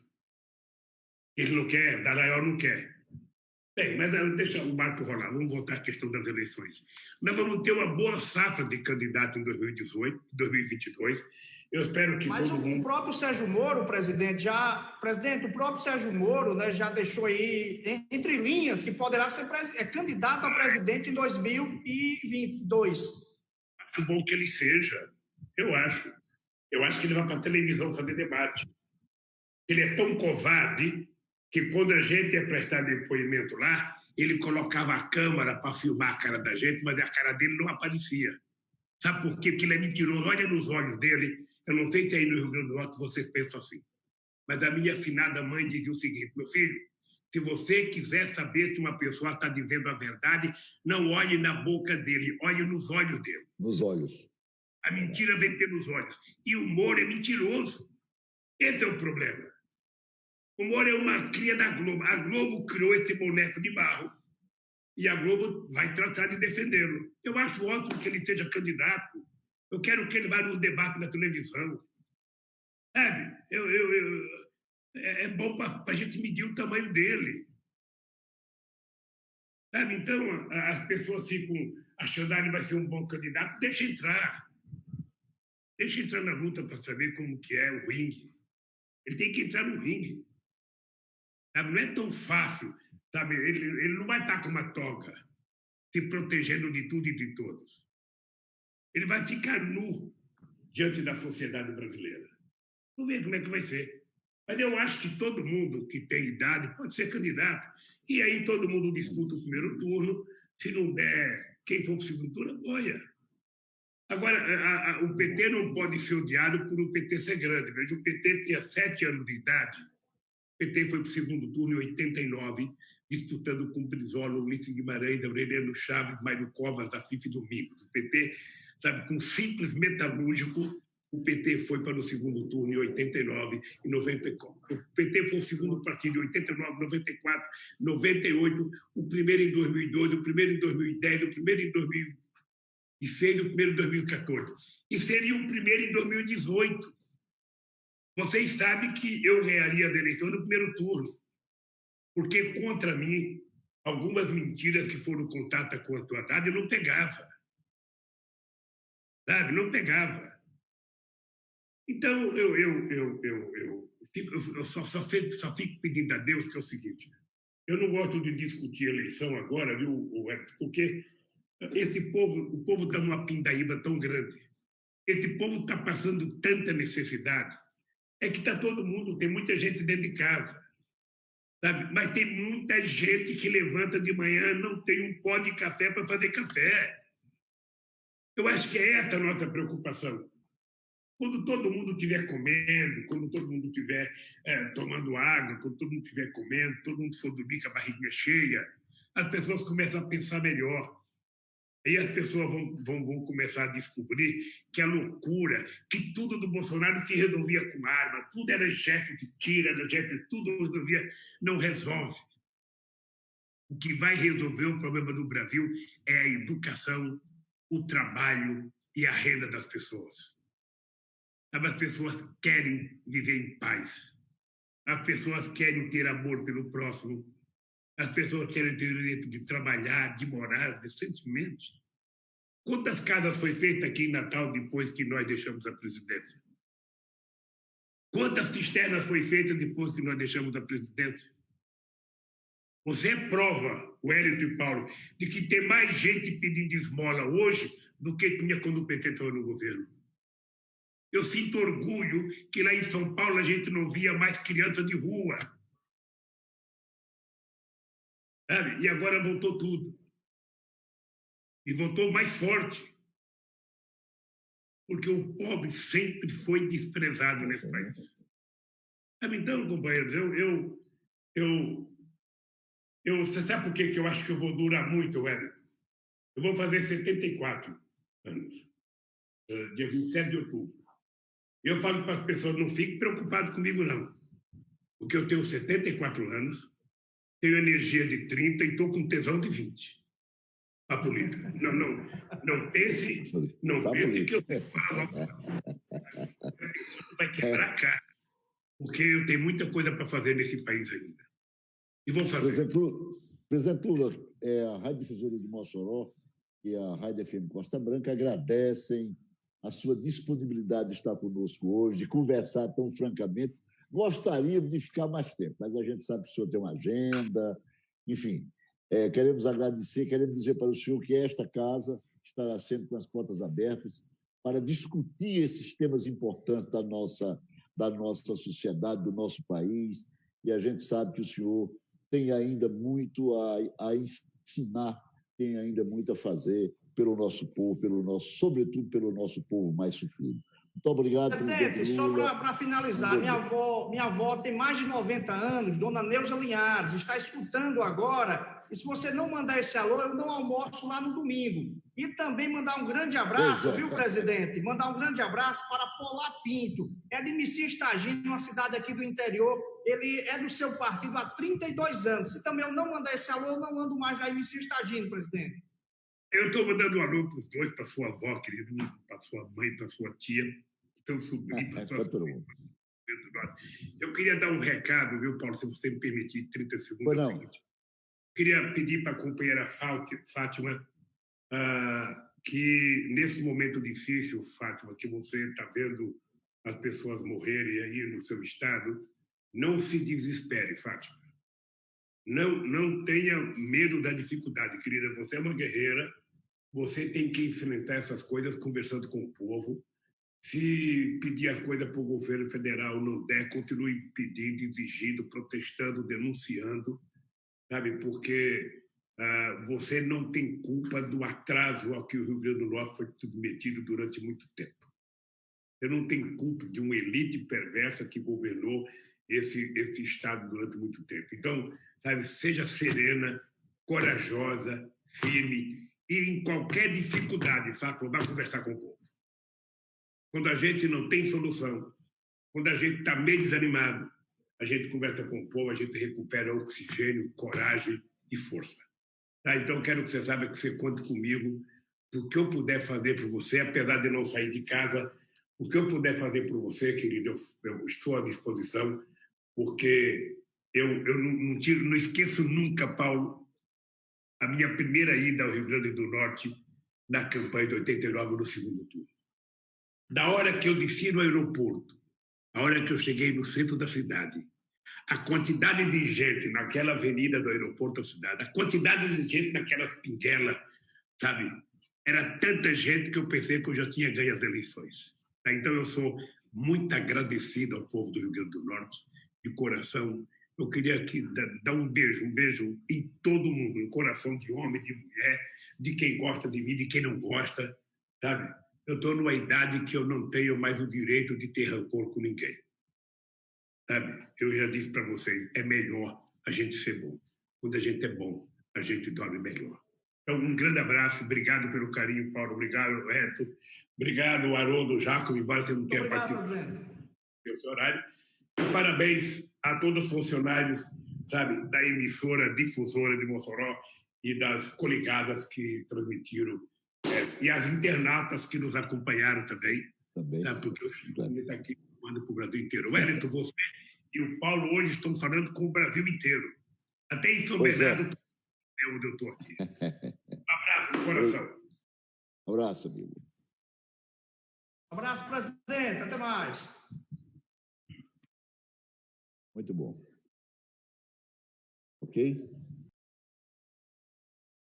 Ele não quer, Dallagnol não quer. Bem, mas deixa o barco rolar, vamos voltar à questão das eleições. Nós vamos ter uma boa safra de candidato em 2018, 2022. Eu espero que mas todo mundo... o próprio Sérgio Moro, presidente, o próprio Sérgio Moro, né, já deixou aí entre linhas que poderá ser candidato a presidente em 2022. Acho bom que ele seja, eu acho. Eu acho que ele vai para a televisão fazer debate. Ele é tão covarde que, quando a gente ia prestar depoimento lá, ele colocava a câmera para filmar a cara da gente, mas a cara dele não aparecia. Sabe por quê? Porque ele é mentiroso. Olha nos olhos dele. Eu não sei se aí no Rio Grande do Norte vocês pensam assim, mas a minha afinada mãe dizia o seguinte: meu filho, se você quiser saber se uma pessoa está dizendo a verdade, não olhe na boca dele, olhe nos olhos dele. Nos olhos. A mentira vem pelos olhos. E o humor é mentiroso. Esse é o problema. O humor é uma cria da Globo. A Globo criou esse boneco de barro e a Globo vai tratar de defendê-lo. Eu acho ótimo que ele seja candidato. Eu quero que ele vá nos debates da televisão. Sabe? É bom para a gente medir o tamanho dele. Sabe? Então, as pessoas ficam achando que ele vai ser um bom candidato. Deixa entrar. Deixa entrar na luta para saber como que é o ringue. Ele tem que entrar no ringue. Sabe? Não é tão fácil. Sabe? Ele não vai estar com uma toga, se protegendo de tudo e de todos. Ele vai ficar nu diante da sociedade brasileira. Vamos ver como é que vai ser. Mas eu acho que todo mundo que tem idade pode ser candidato. E aí todo mundo disputa o primeiro turno. Se não der, quem for para o segundo turno, apoia. Agora, o PT não pode ser odiado por o PT ser grande. Veja, o PT tinha 7 anos de idade. O PT foi para o segundo turno em 89, disputando com Brizola, Ulisses Guimarães, Aureliano Chaves, Mário Covas, Afif Domingos. O PT, sabe, com simples metalúrgico, o PT foi para o segundo turno em 89 e 94. O PT foi o segundo partido em 89, 94, 98, o primeiro em 2002, o primeiro em 2010, o primeiro em 2006 e o primeiro em 2014. E seria o primeiro em 2018. Vocês sabem que eu ganharia as eleições no primeiro turno, porque contra mim, algumas mentiras que foram contadas contra o Haddad, eu não pegava. Sabe? Não pegava. Então, eu só fico pedindo a Deus que é o seguinte: eu não gosto de discutir eleição agora, viu, Everton? Porque o povo está numa pindaíba tão grande. Esse povo está passando tanta necessidade. É que está todo mundo, tem muita gente dentro de casa, sabe? Mas tem muita gente que levanta de manhã, não tem um pó de café para fazer café. Eu acho que é essa a nossa preocupação. Quando todo mundo estiver comendo, quando todo mundo estiver tomando água, quando todo mundo estiver comendo, todo mundo for dormir com a barriguinha cheia, as pessoas começam a pensar melhor. Aí as pessoas vão começar a descobrir que a loucura, que tudo do Bolsonaro se resolvia com arma, tudo era gesto de tiro, era gesto de tudo resolvia, não resolve. O que vai resolver o problema do Brasil é a educação, o trabalho e a renda das pessoas. As pessoas querem viver em paz. As pessoas querem ter amor pelo próximo. As pessoas querem ter o direito de trabalhar, de morar decentemente. Quantas casas foi feita aqui em Natal depois que nós deixamos a presidência? Quantas cisternas foi feita depois que nós deixamos a presidência? Você é prova, o Hélio e Paulo, de que tem mais gente pedindo esmola hoje do que tinha quando o PT estava no governo. Eu sinto orgulho que lá em São Paulo a gente não via mais criança de rua. Sabe? E agora voltou tudo. E voltou mais forte. Porque o pobre sempre foi desprezado nesse país. Sabe? Então, companheiros, você sabe por que eu acho que eu vou durar muito, Éder? Eu vou fazer 74 anos, dia 27 de outubro. Eu falo para as pessoas, não fiquem preocupados comigo, não. Porque eu tenho 74 anos, tenho energia de 30 e estou com tesão de 20. A política. Não pense que eu falo. Vai quebrar a cara. Porque eu tenho muita coisa para fazer nesse país ainda. E vou fazer. Presidente Lula, a Rádio Difusora de Mossoró e a Rádio FM Costa Branca agradecem a sua disponibilidade de estar conosco hoje, de conversar tão francamente. Gostaríamos de ficar mais tempo, mas a gente sabe que o senhor tem uma agenda, enfim. Queremos agradecer, queremos dizer para o senhor que esta casa estará sempre com as portas abertas para discutir esses temas importantes da nossa sociedade, do nosso país, e a gente sabe que o senhor tem ainda muito a ensinar, tem ainda muito a fazer pelo nosso povo, sobretudo pelo nosso povo mais sofrido. Muito obrigado, presidente Lula. Só para finalizar, minha avó tem mais de 90 anos, dona Neuza Linhares, está escutando agora, e se você não mandar esse alô, eu não almoço lá no domingo. E também mandar um grande abraço, viu, presidente? Mandar um grande abraço para Polar Pinto, é de Messias Tagino, uma cidade aqui do interior, ele é do seu partido há 32 anos. Se também eu não mandar esse alô, eu não ando mais lá em Messias Tagino, presidente. Eu estou mandando um alô para os dois, para sua avó, querido, para sua mãe, para sua tia, seu sobrinho, para sua sobrinha. Eu queria dar um recado, viu, Paulo, se você me permitir, 30 segundos. É o seguinte. Queria pedir para a companheira Fátima que, nesse momento difícil, Fátima, que você está vendo as pessoas morrerem aí no seu estado, não se desespere, Fátima. Não tenha medo da dificuldade, querida. Você é uma guerreira, você tem que enfrentar essas coisas conversando com o povo. Se pedir as coisas para o governo federal não der, continue pedindo, exigindo, protestando, denunciando, sabe? Porque você não tem culpa do atraso ao que o Rio Grande do Norte foi submetido durante muito tempo. Você não tem culpa de uma elite perversa que governou esse estado durante muito tempo. Então, sabe, seja serena, corajosa, firme, e em qualquer dificuldade, Fátima, vá conversar com o povo. Quando a gente não tem solução, quando a gente está meio desanimado, a gente conversa com o povo, a gente recupera oxigênio, coragem e força. Tá? Então, quero que você saiba que você conte comigo, o que eu puder fazer por você, apesar de não sair de casa, o que eu puder fazer por você, querido, eu estou à disposição, porque eu não esqueço nunca, Paulo, a minha primeira ida ao Rio Grande do Norte na campanha de 89, no segundo turno. Da hora que eu desci no aeroporto, a hora que eu cheguei no centro da cidade, a quantidade de gente naquela avenida do aeroporto da cidade, a quantidade de gente naquelas pinguelas, sabe? Era tanta gente que eu pensei que eu já tinha ganho as eleições. Então, eu sou muito agradecido ao povo do Rio Grande do Norte, de coração. Eu queria aqui dar um beijo em todo mundo, no coração de homem, de mulher, de quem gosta de mim, de quem não gosta, sabe? Eu estou numa idade que eu não tenho mais o direito de ter rancor com ninguém. Sabe? Eu já disse para vocês, é melhor a gente ser bom. Quando a gente é bom, a gente dorme melhor. Então, um grande abraço, obrigado pelo carinho, Paulo, obrigado, Reto, obrigado, Haroldo, Jacob, embora você não tenha participado do seu horário. E parabéns a todos os funcionários, sabe, da emissora difusora de Mossoró e das coligadas que transmitiram, e as internautas que nos acompanharam também. Tá? Porque eu estou está aqui falando para o Brasil inteiro. Wellington, você e o Paulo hoje estão falando com o Brasil inteiro. Até em São Bernardo, onde eu estou aqui. Um abraço no coração. Um abraço, amigo. Um abraço, presidente. Até mais. Muito bom. Ok?